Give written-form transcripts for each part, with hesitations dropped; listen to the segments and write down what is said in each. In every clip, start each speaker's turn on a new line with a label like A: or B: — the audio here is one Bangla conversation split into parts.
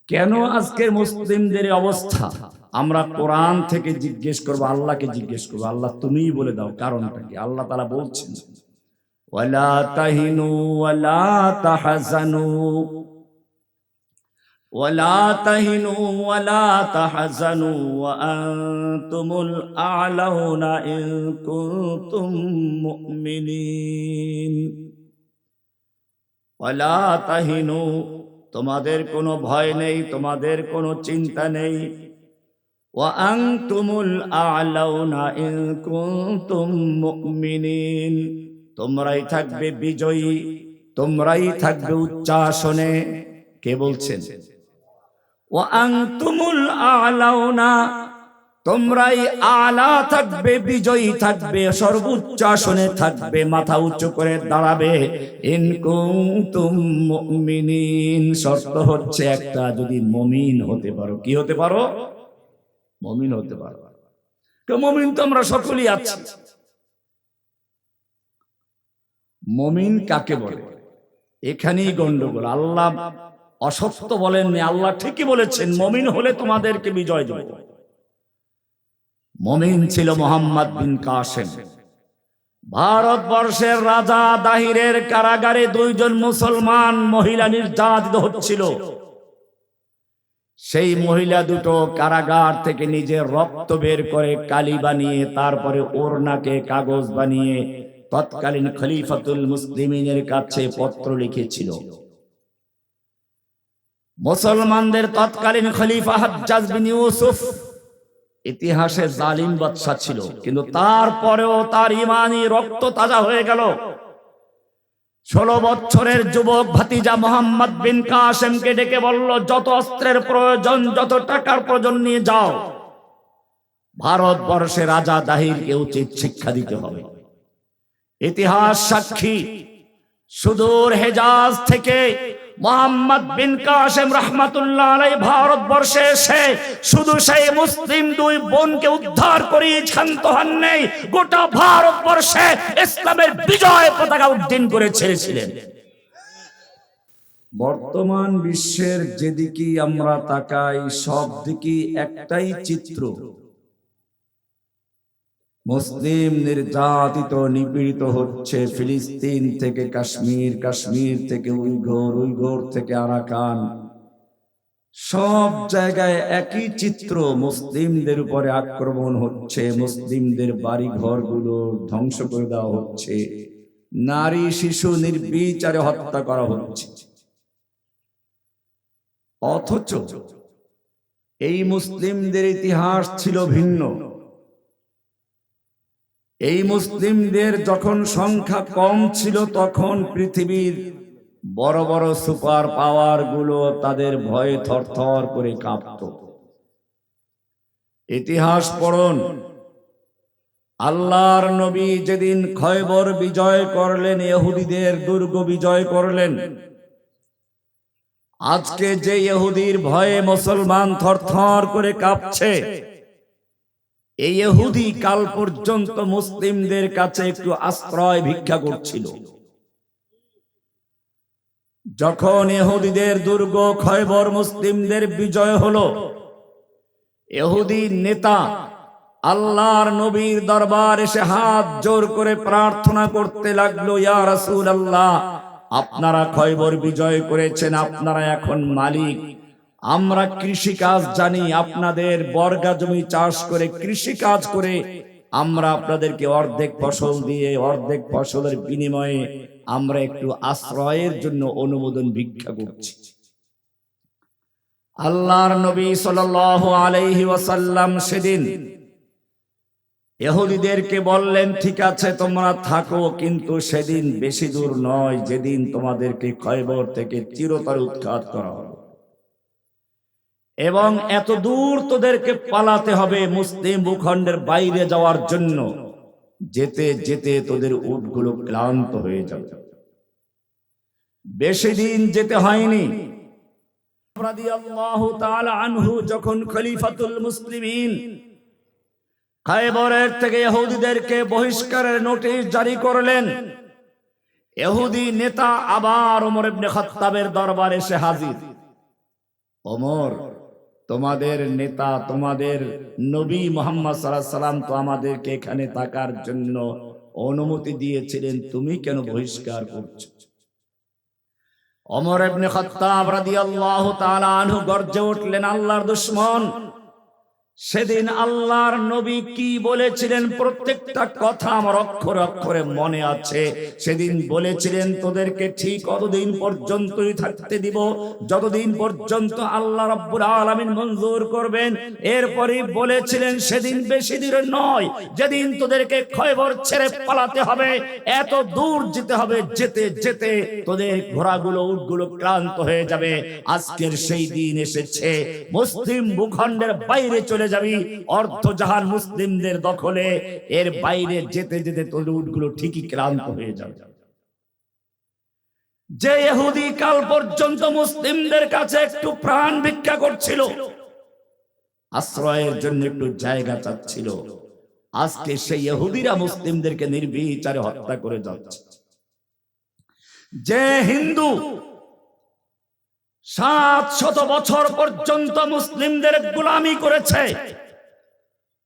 A: কেন আজকের মুসলিমদের অবস্থা? আমরা কোরআন থেকে জিজ্ঞেস করব, আল্লাহকে জিজ্ঞেস করব, আল্লাহ তুমিই বলে দাও কারণটা কি। আল্লাহ তাআলা বলছেন, ওয়ালা তাহিনু ওয়ালা তাহজানু ওয়ালা তাহিনু ওয়ালা তাহজানু ওয়া আনতুমুল আ'লাউনা ইন কুনতুম মুমিনিন। ওয়ালা তাহিনু, তোমাদের কোনো ভয় নেই, তোমাদের কোনো চিন্তা নেই। ওয়া আনতুমুল আ'লাউনা ইন কুনতুম মুমিনিন, তোমরাই থাকবে বিজয়ী, তোমরাই থাকবে উচ্চ আসনে। কে বলছেন? ওয়া আনতুমুল আ'লাউনা, তোমরাই আলা থাকবে, বিজয়ী থাকবে, সর্বোচ্চ আসনে থাকবে, মাথা উঁচু করে দাঁড়াবে। ইন কুনতুম মুমিনিন, শর্ত হচ্ছে একটা, যদি মুমিন হতে পারো। কি হতে পারো? মুমিন হতে পারো। তো মুমিন তো আমরা সকলেই আছি। মুমিন কাকে বলে? এখানেই গন্ডগোল। আল্লাহ অসত্য বলেননি, আল্লাহ ঠিকই বলেছেন, মুমিন হলে তোমাদেরকে বিজয় দেব। মুমিন ছিল মুহাম্মদ বিন কাসেম। ভারতবর্ষের রাজা দাহিরের কারাগারে দুইজন মুসলমান মহিলা নির্যাতিত হচ্ছিল। সেই মহিলা দুটো কারাগার থেকে নিজের রক্ত বের করে কালি বানিয়ে, তারপরে ওড়নাকে কাগজ বানিয়ে তৎকালীন খলিফাতুল মুসলিমিনের কাছে পত্র লিখেছিল। মুসলমানদের তৎকালীন খলিফা হাজ্জাজ বিন ইউসুফ ইতিহাসে জালিম বাদশা ছিল, কিন্তু তারপরেও তার ইমানি রক্ত তাজা হয়ে গেল। 16 বছরের যুবক ভাতিজা মোহাম্মদ বিন কাসেমকে ডেকে বলল, যত অস্ত্রের প্রয়োজন, যত টাকার প্রয়োজন নিয়ে যাও, ভারতবর্ষে রাজা দাহিরকে উচিত শিক্ষা দিতে হবে। ইতিহাস সাক্ষী, সুদূর হেজাজ থেকে মোহাম্মদ বিন কাসেম রাহমাতুল্লাহ আলাইহি ভারতবর্ষে এসে শুধু সেই মুসলিম দুই বোনকে উদ্ধার করে ক্ষান্ত হন নাই, গোটা ভারতবর্ষে ইসলামের বিজয় পতাকা উড্ডীন করে ছেড়েছিলেন। বর্তমান বিশ্বের যেদিকেই আমরা তাকাই, সব দিকেই একটাই চিত্র, মুসলিম নির্যাতিত নিপীড়িত হচ্ছে। ফিলিস্তিন থেকে কাশ্মীর, কাশ্মীর থেকে উইঘুর, উইঘুর থেকে আরাকান, সব জায়গায় একই চিত্র। মুসলিমদের উপরে আক্রমণ হচ্ছে, মুসলিমদের বাড়ি ঘরগুলো ধ্বংস করে দেওয়া হচ্ছে, নারী শিশু নির্বিচারে হত্যা করা হচ্ছে। অথচ এই মুসলিমদের ইতিহাস ছিল ভিন্ন। এই মুসলিমদের যখন সংখ্যা কম ছিল, তখন পৃথিবীর বড় বড় সুপার পাওয়ার গুলো তাদের ভয়ে থরথর করে কাঁপত। ইতিহাস পড়ুন। আল্লাহর নবী যেদিন খয়বর বিজয় করলেন, ইহুদিদের দুর্গ বিজয় করলেন, আজকে যে ইহুদির ভয়ে মুসলমান থরথর করে কাঁপছে, এই ইহুদি কাল পর্যন্ত মুসলিমদের কাছে একটু আশ্রয় ভিক্ষা করছিল। যখন ইহুদিদের দুর্গ খয়বর মুসলিমদের বিজয় হলো, ইহুদি নেতা আল্লাহর নবীর দরবার এসে হাত জোর করে প্রার্থনা করতে লাগলো, ইয়া রাসূলুল্লাহ, আপনারা খয়বর বিজয় করেছেন, আপনারা এখন মালিক। আমরা কৃষি কাজ জানি, আপনাদের বর্গা জমি চাষ করে কৃষি কাজ করে আমরা আপনাদেরকে অর্ধেক ফসল দিয়ে, অর্ধেক ফসলের বিনিময়ে আমরা একটু আশ্রয়ের জন্য অনুমোদন ভিক্ষা করছি। আল্লাহর নবী সাল্লাল্লাহু আলাইহি ওয়াসাল্লাম সেদিন ইহুদিদেরকে বললেন, ঠিক আছে তোমরা থাকো, কিন্তু সেদিন বেশি দূর নয়, যেদিন তোমাদেরকে খয়বর থেকে চিরতরে উৎখাত করা হবে, এবং এত দূর তোদেরকে পালাতে হবে মুসলিম ভূখণ্ডের বাইরে যাওয়ার জন্য। যেতে যেতে তোদের উটগুলো ক্লান্ত হয়ে যাবে। বেশি দিন যেতে হয়নি। রাদিয়াল্লাহু তাআলা আনহু যখন খলিফাতুল মুসলিমিন খয়বরের থেকে ইহুদিদেরকে বহিষ্কারের নোটিশ জারি করলেন, ইহুদি নেতা আবার ওমর ইবনে খাত্তাবের দরবারে এসে হাজির। ওমর, তোমাদের নেতা, তোমাদের নবী মুহাম্মদ সাল্লাল্লাহু আলাইহি সাল্লাম তো আমাদেরকে এখানে থাকার জন্য অনুমতি দিয়েছিলেন, তুমি কেন বহিষ্কার করছো? ওমর ইবনে খাত্তাব রাদিয়াল্লাহু তাআলা আনহু গর্জে উঠলেন, আল্লাহর দুশমন, সেদিন আল্লাহর নবী কি বলেছিলেন প্রত্যেকটা কথা আমার অক্ষরে অক্ষরে মনে আছে। সেদিন বলেছিলেন, তোদেরকে ঠিক ততদিন পর্যন্তই থাকতে দিব যতদিন পর্যন্ত আল্লাহ রাব্বুল আলামিন মঞ্জুর করবেন। এরপরই বলেছিলেন, সেদিন বেশি দূরে নয় যেদিন তোদেরকে খয়বর ছেড়ে পালাতে হবে, এত দূর যেতে হবে, যেতে যেতে তোদের ঘোড়াগুলো উটগুলো ক্লান্ত হয়ে যাবে। আজকের সেই দিন এসেছে, মুসলিম ভূখণ্ডের বাইরে চলে যাবি, অর্ধ জাহান মুসলিমদের দখলে, এর বাইরে যেতে যেতে তোর উটগুলো ঠিকই ক্লান্ত হয়ে যাবে। যে ইহুদি কাল পর্যন্ত মুসলিমদের কাছে একটু প্রাণ ভিক্ষা করছিল, আশ্রয়ের জন্য একটু জায়গা চাচ্ছিল, আজকে সেই ইহুদিরা মুসলিমদেরকে নির্বিচারে হত্যা করে যাচ্ছে। যে হিন্দু 700 বছর পর্যন্ত মুসলিমদের গোলামি করেছে,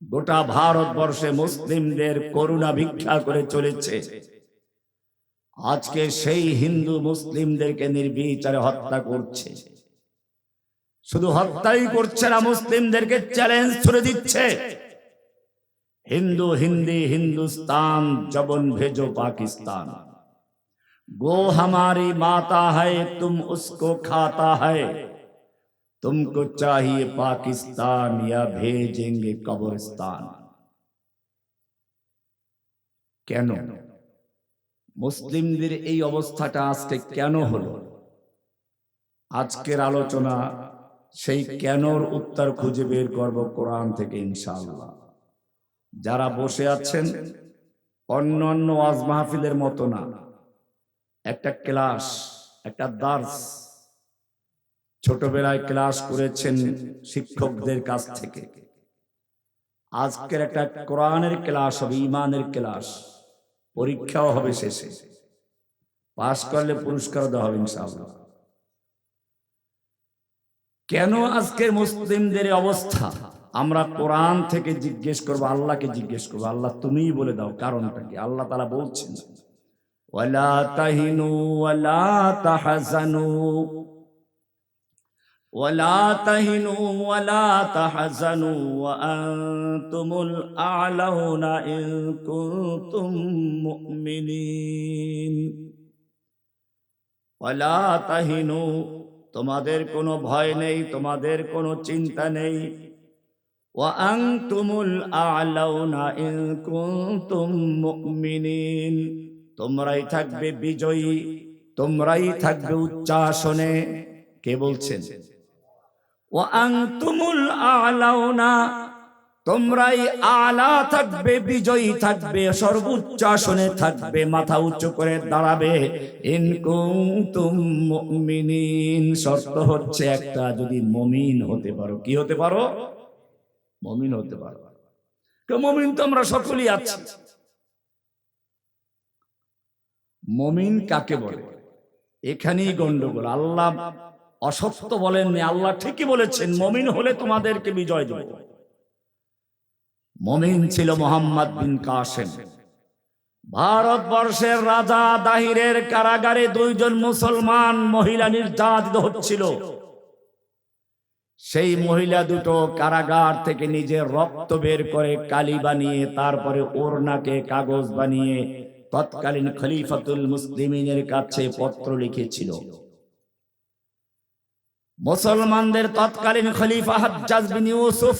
A: গোটা ভারতবর্ষে মুসলিমদের করুণা ভিক্ষা করে চলেছে, আজকে সেই হিন্দু মুসলিমদেরকে নির্বিচারে হত্যা করছে। শুধু হত্যাই করছে না, মুসলিমদেরকে চ্যালেঞ্জ ছুড়ে দিচ্ছে, হিন্দু হিন্দি हिंदुस्तान जबन भेजो पाकिस्तान, गो हमारी माता है तुम उसको खाता है, तुमको चाहिए पाकिस्तान या भेजेंगे कब्रिस्तान। কেন মুসলিমদের এই অবস্থাটা আজকে কেন হলো? আজকের আলোচনা সেই কেনর উত্তর খুঁজে বের করব কোরআন থেকে ইনশাআল্লাহ। যারা বসে আছেন অন্যান্য ওয়াজ মাহফিলের মতো না, একটা ক্লাস, একটা দার্স, ছোটবেলায় ক্লাস করেছেন শিক্ষকদের কাছ থেকে, আজকের একটা কোরআনের ক্লাস হবে, ঈমানের ক্লাস, পরীক্ষাও হবে, শেষে পাস করলে পুরস্কার দেওয়া হবে ইনশাআল্লাহ। কেন আজকের মুসলিমদের অবস্থা আমরা কোরআন থেকে জিজ্ঞেস করবো, আল্লাহকে জিজ্ঞেস করবো, আল্লাহ তুমিই বলে দাও কারণটা কি। আল্লাহ তাআলা বলছেন, ওয়ালা তাহিনু ওয়ালা তাহজানু ওয়ালা তাহিনু ওয়ালা তাহজানু ওয়া আনতুমুল আ'লাউনা ইন কুনতুম মুমিনিন। ওয়ালা তাহিনু, তোমাদের কোনো ভয় নেই, তোমাদের কোনো চিন্তা নেই, ওয়া আনতুমুল আ'লাউনা ইন কুনতুম মুমিনিন, তোমরাই থাকবে বিজয়ী, তোমরাই থাকবে উচ্চাসনে। কে বলছেন? ওয়া আনতুমুল আ'লাউনা, তোমরাই আলা থাকবে, বিজয়ী থাকবে, সর্বোচ্চ আসনে থাকবে, মাথা উঁচু করে দাঁড়াবে। ইন কুনতুম মুমিনিন, শর্ত হচ্ছে একটা, যদি মুমিন হতে পারো। কি হতে পারো? মুমিন হতে পারো। তো মুমিন তো আমরা সকলেই আছি। মুমিন কাকে বলে? এখানেই গন্ডগোল। আল্লাহ অসত্য বলেননি, আল্লাহ ঠিকই বলেছেন, মুমিন হলে তোমাদেরকে বিজয় দেব। মুমিন ছিল মুহাম্মদ বিন কাসেম। ভারতবর্ষের রাজা দাহিরের কারাগারে 2 জন মুসলমান মহিলা নির্যাতিত হচ্ছিল। সেই মহিলা দুটো কারাগার থেকে নিজের রক্ত বের করে কালি বানিয়ে, তারপরে ওড়নাকে কাগজ বানিয়ে তৎকালীন খলিফাতুল মুসলিমিনের কাছে পত্র লিখেছিল। মুসলমানদের তৎকালীন খলিফা হাজ্জাজ বিন ইউসুফ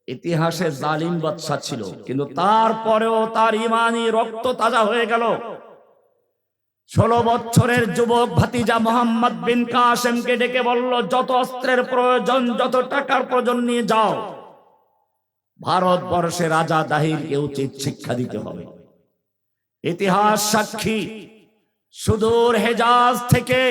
A: ইতিহাসে জালিম বাদশা ছিল, কিন্তু তারপরেও তার ইমানি রক্ত তাজা হয়ে গেল। 16 বছরের যুবক ভাতিজা মোহাম্মদ বিন কাসেমকে ডেকে বলল, যত অস্ত্রের প্রয়োজন, যত টাকার প্রয়োজন নিয়ে যাও, ভারতবর্ষে রাজা দাহিরকে উচিত শিক্ষা দিতে হবে। ইতিহাস সাক্ষী, সুদূর হেজাজ থেকে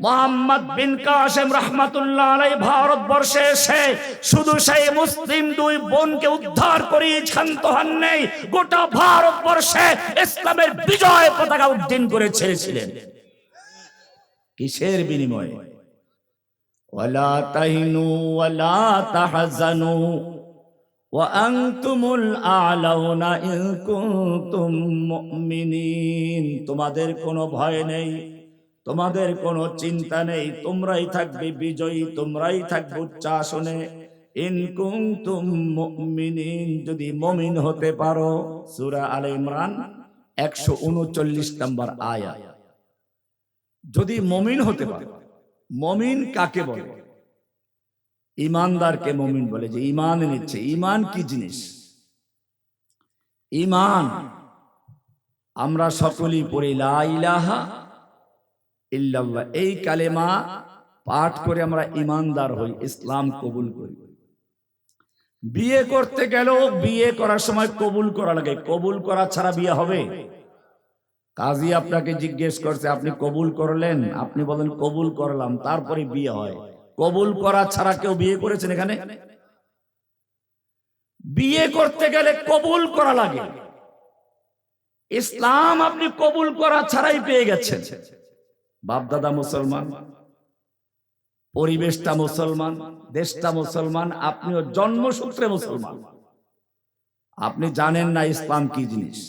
A: মোহাম্মদ বিন কাসেম রাহমাতুল্লাহ আলাইহি ভারতবর্ষে এসে শুধু সেই মুসলিম 2 বোনকে উদ্ধার করে ক্ষান্ত হন নেই, গোটা ভারতবর্ষে ইসলামের বিজয় পতাকা উড্ডীন করে ছেড়েছিলেন। কিসের বিনিময়ে? ওয়ালা তাহিনু ওয়ালা তাহজানু ওয়া আনতুমুল আ'লাউনা ইন কুনতুম মুমিনিন। তোমাদের কোনো ভয় নেই, তোমাদের কোনো চিন্তা নেই, তোমরাই থাকবে বিজয়ী, তোমরাই থাকবে উচ্চ আসনে। ইন কুনতুম মুমিনিন, যদি মুমিন হতে পারো। সূরা আলে ইমরান 139 নম্বর আয়াত। যদি মুমিন হতে পারো। মুমিন কাকে বলে? ঈমানদারকে মুমিন বলে, যে ঈমান এনেছে। ঈমান কি জিনিস? ঈমান আমরা সকলেই পড়ি লা ইলাহা ইল্লাল্লাহ। এই কালেমা পাঠ করে আমরা ঈমানদার হই, ইসলাম কবুল করি। বিয়ে করতে গেলেও বিয়ে করার সময় কবুল করা লাগে। কবুল করা ছাড়া বিয়ে হবে? কাজী আপনাকে জিজ্ঞেস করছে, আপনি কবুল করলেন? আপনি বলেন কবুল করলাম, তারপরে বিয়ে হয়। কবুল করা ছাড়া কেউ বিয়ে করেছেন এখানে? বিয়ে করতে গেলে কবুল করা লাগে। ইসলাম আপনি কবুল করা ছাড়াই পেয়ে গেছেন। বাপদাদা মুসলমান, পরিবেশটা মুসলমান, দেশটা মুসলমান, আপনিও জন্মসূত্রে মুসলমান। আপনি জানেন না ইসলাম কি জিনিস।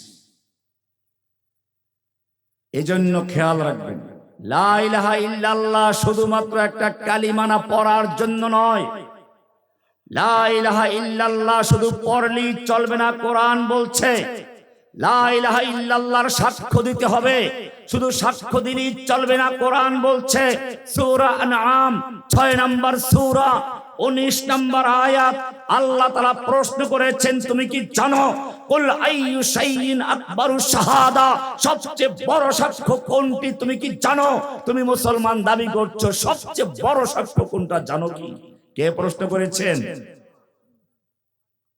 A: এজন্য খেয়াল রাখবেন, লা ইলাহা ইল্লাল্লাহ শুধুমাত্র একটা কালিমানা পড়ার জন্য নয়। লা ইলাহা ইল্লাল্লাহ শুধু পড়লেই চলবে না। কোরআন বলছে লা ইলাহা ইল্লাল্লাহর সাক্ষ্য দিতে হবে। শুধু সাক্ষ্য দিলেই চলবে না। কোরআন বলছে সূরা আনআম 6 নম্বর সূরা 19 নম্বর আয়াত, আল্লাহ তাআলা প্রশ্ন করেছেন, তুমি কি জানো কুল আইয়ু শাইইন আকবারু শাহাদা, সবচেয়ে বড় সাক্ষ্য কোনটি? তুমি কি জানো? তুমি মুসলমান দাবি করছো, সবচেয়ে বড় সাক্ষ্য কোনটা জানো কি? কে প্রশ্ন করেছেন?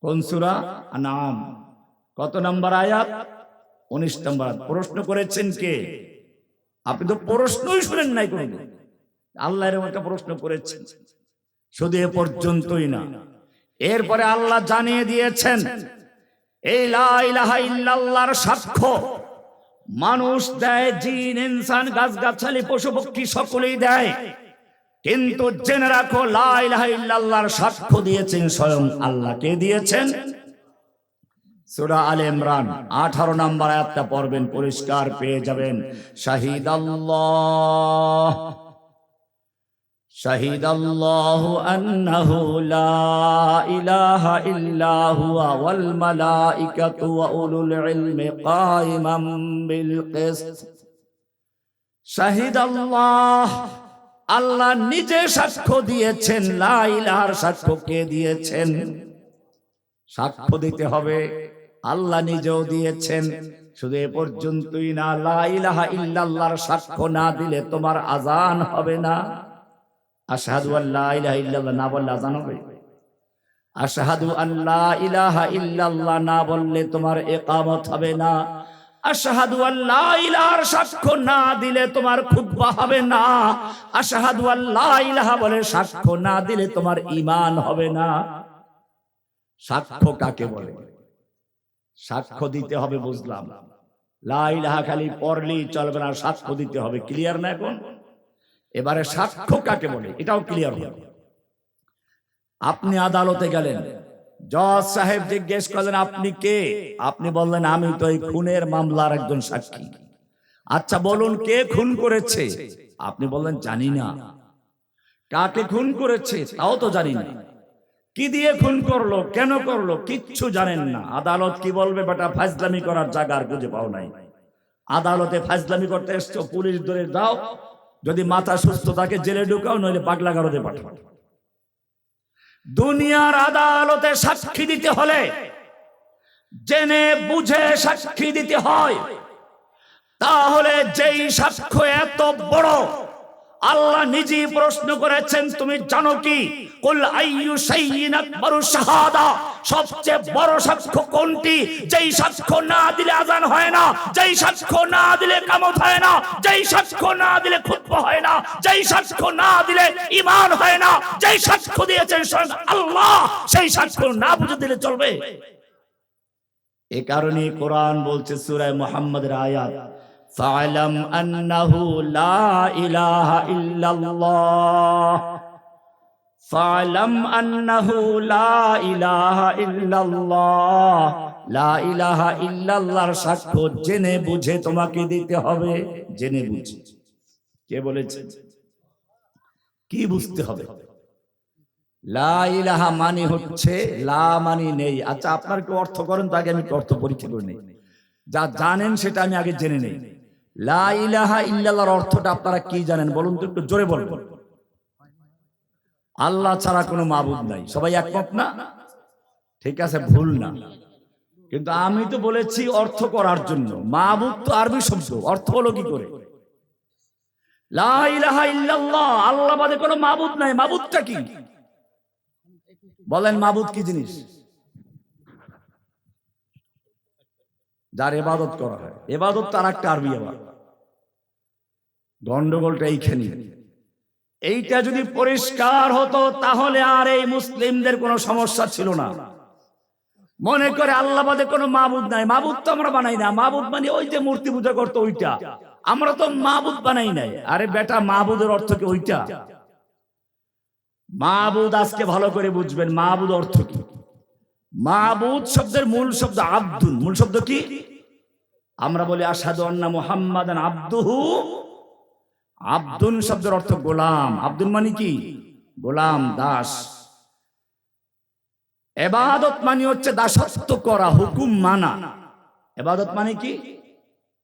A: কোন সূরা? আনআম কত নম্বর আয়াত? 19 নম্বর। প্রশ্ন করেছেন কে? আপনি তো প্রশ্নই শুনেন নাই কোনদিন। আল্লাহ এরকম একটা প্রশ্ন করেছেন। শুধু এ পর্যন্তই না, এরপরে আল্লাহ জানিয়ে দিয়েছেন এই লা ইলাহা ইল্লাল্লাহর সাক্ষ্য মানুষ দেয়, জিন ইনসান গাছগাছালি পশু পক্ষী সকলেই দেয়, কিন্তু জেনে রাখো লা ইলাহা ইল্লাল্লাহর সাক্ষ্য দিয়েছেন স্বয়ং আল্লাহ। কে দিয়েছেন? সূরা আলে ইমরান 18 নম্বর আয়াতটা পড়বেন, পরিষ্কার পেয়ে যাবেন। শাহিদাল্লাহু আন্নাহু লা ইলাহা ইল্লা হুয়া ওয়াল মালাইকাতু ওয়া উলুল ইলমি কাইমান বিল কিসত। শাহিদাল্লাহ, আল্লাহ নিজে সাক্ষ্য দিয়েছেন। লা ইলাহার সাক্ষ্য কে দিয়েছেন? সাক্ষ্য দিতে হবে, আল্লাহ নিজেও দিয়েছেন। শুধু এ পর্যন্তই না, লা ইলাহা ইল্লাল্লাহর সাক্ষ্য না দিলে তোমার আযান হবে না। আশহাদু আল্লা ইলাহা ইল্লাল্লাহ না বললে আযান হবে? আশহাদু আল্লা ইলাহা ইল্লাল্লাহ না বললে তোমার ইকামত হবে না। আশহাদু আল্লা ইলাহার সাক্ষ্য না দিলে তোমার খুতবা হবে না। আশহাদু আল্লা ইলাহা বলে সাক্ষ্য না দিলে তোমার ঈমান হবে না। সাক্ষ্য কাকে বলে? সাক্ষ্য দিতে হবে, বুঝলাম। লা ইলাহা খালি পড়লেই চলবে না, সাক্ষ্য দিতে হবে। ক্লিয়ার না এখন? এবারে সাক্ষ্য কাকে বলে এটাও ক্লিয়ার হবে। আপনি আদালতে গেলেন, জজ সাহেব জিজ্ঞেস করলেন আপনি কে? আপনি বললেন আমি তো এই খুনের মামলার একজন সাক্ষী। আচ্ছা বলুন কে খুন করেছে? আপনি বললেন জানি না। কাকে খুন করেছে তাও তো জানি না। কি দিয়ে খুন করলো, কেন করলো, কিচ্ছু জানেন না। আদালত কি বলবে? বেটা ফাজলামি করার জায়গা আর খুঁজে পাও নাই। আদালতে ফাজলামি করতে এসছো, পুলিশ ধরে দাও, যদি মাথা সুস্থ থাকে জেলে ঢুকাও, নইলে পাগলাগারদে পাঠাও। দুনিয়ার আদালতে সাক্ষী দিতে হলে জেনে বুঝে সাক্ষী দিতে হয়। তাহলে যেই সাক্ষ্য এত বড়, আল্লাহ নিজেই প্রশ্ন করেছেন তুমি জানো কি? কুল আইয়ু শাইইন আকবারু শাহাদা, সবচেয়ে বড় সাক্ষ্য কোনটি? যেই সাক্ষ্য না দিলে আযান হয় না, যেই সাক্ষ্য না দিলে কামত হয় না, যেই সাক্ষ্য না দিলে খুতবা হয় না, যেই সাক্ষ্য না দিলে ঈমান হয় না, যেই সাক্ষ্য দিয়েছেন স্বয়ং আল্লাহ, সেই সাক্ষ্য না বুঝে দিলে চলবে? এই কারণে কোরআন বলছে সূরা মুহাম্মাদের আয়াত, ফা'লাম আন্নাহু লা ইলাহা ইল্লাল্লাহ, ফালাম আন্নাহু লা ইলাহা ইল্লাল্লাহ, লা ইলাহা ইল্লাল্লাহর সাক্ষ্য জেনে বুঝে তোমাকে দিতে হবে। জেনে বুঝে কে বলেছে? কি বুঝতে হবে? লা ইলাহা মানে হচ্ছে লা মানে নেই। আচ্ছা, আপনার কি অর্থ করেন তো আগে আমি অর্থ পরীক্ষা করে নেই, যা জানেন সেটা আমি আগে জেনে নেই। লা ইলাহা ইল্লাল্লাহর অর্থটা আপনারা কি জানেন বলুন তো, একটু জোরে বলবেন। আল্লাহ ছাড়া কোনো মাবুদ নাই, সবাই একমত না? ঠিক আছে, ভুল না, কিন্তু আমি তো বলেছি অর্থ করার জন্য। মাবুদ তো আরবি শব্দ, অর্থ হলো কি করে? লা ইলাহা ইল্লাল্লাহ, আল্লাহ বাদে কোনো মাবুদ নাই। মাবুদটা কি বলেন? মাবুদ কি জিনিস? যার ইবাদত করা হয়। ইবাদত তার একটা আরবি আবার, গন্ডগোলটা এইখানে। এইটা যদি পরিষ্কার হতো তাহলে আর এই মুসলিমদের কোনো সমস্যা ছিল না। মনে করে আল্লাহ বাদে কোনো মাবুদ নাই। মাবুদ তো আমরা বানাই না। মাবুদ মানে ওই যে মূর্তি পূজা করতো ওইটা, আমরা তো মাবুদ বানাই নাই। আরে বেটা, মাবুদের অর্থ কি ওইটা? মাবুদ আজকে ভালো করে বুঝবেন, মাবুদ অর্থ কি। মাবুদ শব্দের মূল শব্দ আব্দুন। মূল শব্দ কি? আমরা বলি আশহাদু আন্না মুহাম্মাদান আবদুহু। আব্দুন শব্দের অর্থ গোলাম। আব্দুন মানে কি? গোলাম, দাস। ইবাদত মানে হচ্ছে দাসত্ব করা, হুকুম মানা। ইবাদত মানে কি?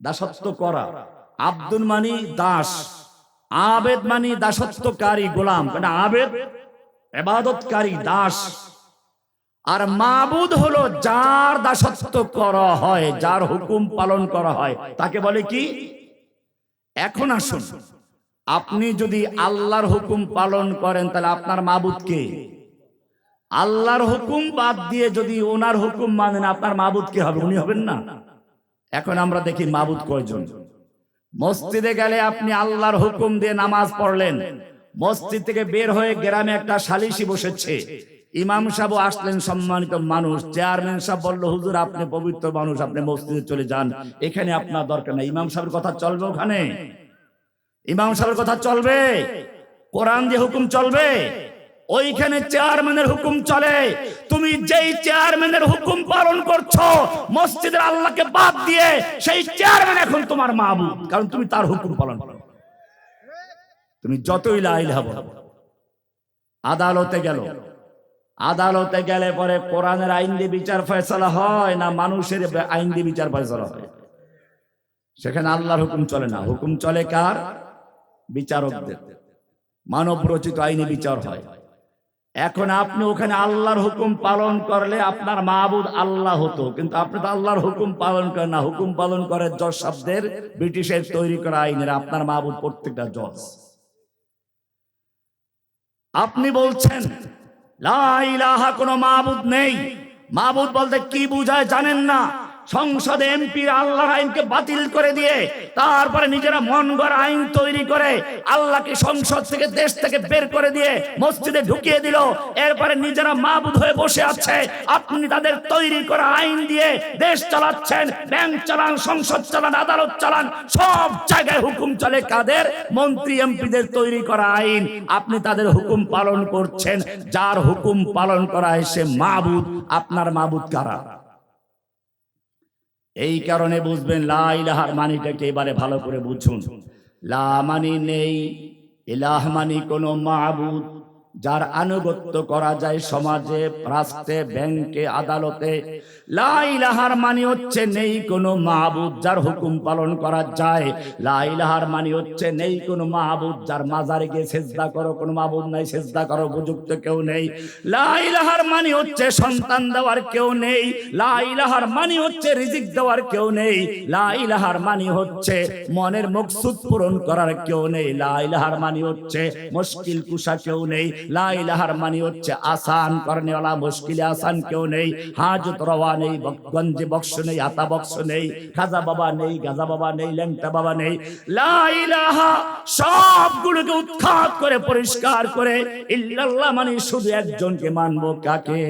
A: দাসত্ব করা। আব্দুন মানে দাস, আবেদ মানে দাসত্বকারী, গোলাম। মানে আবেদ ইবাদতকারী, দাস। আর মাবুদ হলো যার দাসত্ব করা হয়, যার হুকুম পালন করা হয়, তাকে বলে কি? এখন আসুন, আপনি যদি আল্লাহর হুকুম পালন করেন তাহলে আপনার মাবুদ কে? আল্লাহর হুকুম বাদ দিয়ে যদি ওনার হুকুম মানেন, আপনার মাবুদ কে হবে? উনি হবেন না? এখন আমরা দেখি মাবুদ কয়জন। মসজিদে গেলে আপনি আল্লাহর হুকুম দিয়ে নামাজ পড়লেন, মসজিদ থেকে বের হয়ে গ্রামে একটা সালিশি বসেছে, ইমাম সাহেব আসলেন, সম্মানিত মানুষ। চেয়ারম্যান সাহেব বলল, হুজুর আপনি পবিত্র মানুষ, আপনি মসজিদে চলে যান, এখানে আপনার দরকার নাই। ইমাম সাহেবের কথা চলবে? ওখানে ইমাম সাহেবের কথা চলবে? কোরআন দিয়ে হুকুম চলবে? ওইখানে চেয়ারম্যানের হুকুম চলে। তুমি যেই চেয়ারম্যানের হুকুম পালন করছো মসজিদের আল্লাহকে বাদ দিয়ে, সেই চেয়ারম্যান এখন তোমার মাবুদ, কারণ তুমি তার হুকুম পালন করো। তুমি যতই লা ইলাহা বলো। আদালতে গেলে পরে কোরআনের আইন দিয়ে বিচার ফয়সালা হয় না মানুষের আইন দিয়ে বিচার ফয়সালা হয়? সেখানে আল্লাহর হুকুম চলে না, হুকুম চলে কার? বিচারকদের। মানব রচিত আইনে বিচার হয়। এখন আপনি ওখানে আল্লাহর হুকুম পালন করলে আপনার মাবুদ আল্লাহ হতো, কিন্তু আপনি তো আল্লাহর হুকুম পালন করেন না। হুকুম পালন করে জজ শব্দের, ব্রিটিশের তৈরি করা আইনের। আপনার মাবুদ প্রত্যেকটা জজ। আপনি বলছেন লা ইলাহা, কোনো মাবুদ নেই। মাবুদ বলতে কি বুঝায় জানেন না? সংসদে এমপি আল্লাহর আইনকে বাতিল করে দিয়ে তারপরে নিজেরা মন গড়া আইন তৈরি করে আল্লাহকে সংসদ থেকে, দেশ থেকে বের করে দিয়ে মসজিদে ঢুকিয়ে দিল। এরপরে নিজেরা মাবুদ হয়ে বসে আছে। আপনি তাদের তৈরি করা আইন দিয়ে দেশ চালাচ্ছেন, ব্যাংক চালান, সংসদ চালান, আদালত চালান, সব জায়গায় হুকুম চলে কাদের? মন্ত্রী এমপিদের তৈরি করা আইন। আপনি তাদের হুকুম পালন করছেন। যার হুকুম পালন করা হয় সে মাবুদ। আপনার মাবুদ কারা? এই কারণে বুঝবেন লা ইলাহার মানিটাকে এবারে ভালো করে বুঝুন। লা মানি নেই, ইলাহ মানি কোনো মাবুদ যার আনুগত্য করা যায় সমাজে, রাষ্ট্রে, ব্যাংকে, আদালতে। লা ইলাহার মানি হচ্ছে নেই কোনো মাবুদ যার হুকুম পালন করা যায়। লা ইলাহার মানি হচ্ছে নেই কোনো মাবুদ যার মাজারে গিয়ে সেজদা করো, কোনো মাবুদ নাই, সেজদা করো উপযুক্ত কেউ নেই। লা ইলাহার মানি হচ্ছে সন্তান দেওয়ার কেউ নেই। লা ইলাহার মানি হচ্ছে রিজিক দেওয়ার কেউ নেই। লা ইলাহার মানি হচ্ছে মনের মকসুদ পূরণ করার কেউ নেই। লা ইলাহার মানি হচ্ছে মুশকিল কুশা কেউ নেই। লা ইলাহার মানি হচ্ছে আসান করনেওয়ালা, মুশকিলে আসান কেউ নেই। হাজত রওয়া নেই, গঞ্জে বক্স নেই, আতা বক্স নেই, খাজা বাবা নেই, গাজা বাবা নেই, ল্যাংটা বাবা নেই। লা ইলাহা সবগুলোকে উৎখাত করে পরিষ্কার করে ইল্লাল্লাহ মানে শুধু একজনকে মানবো। কাকে?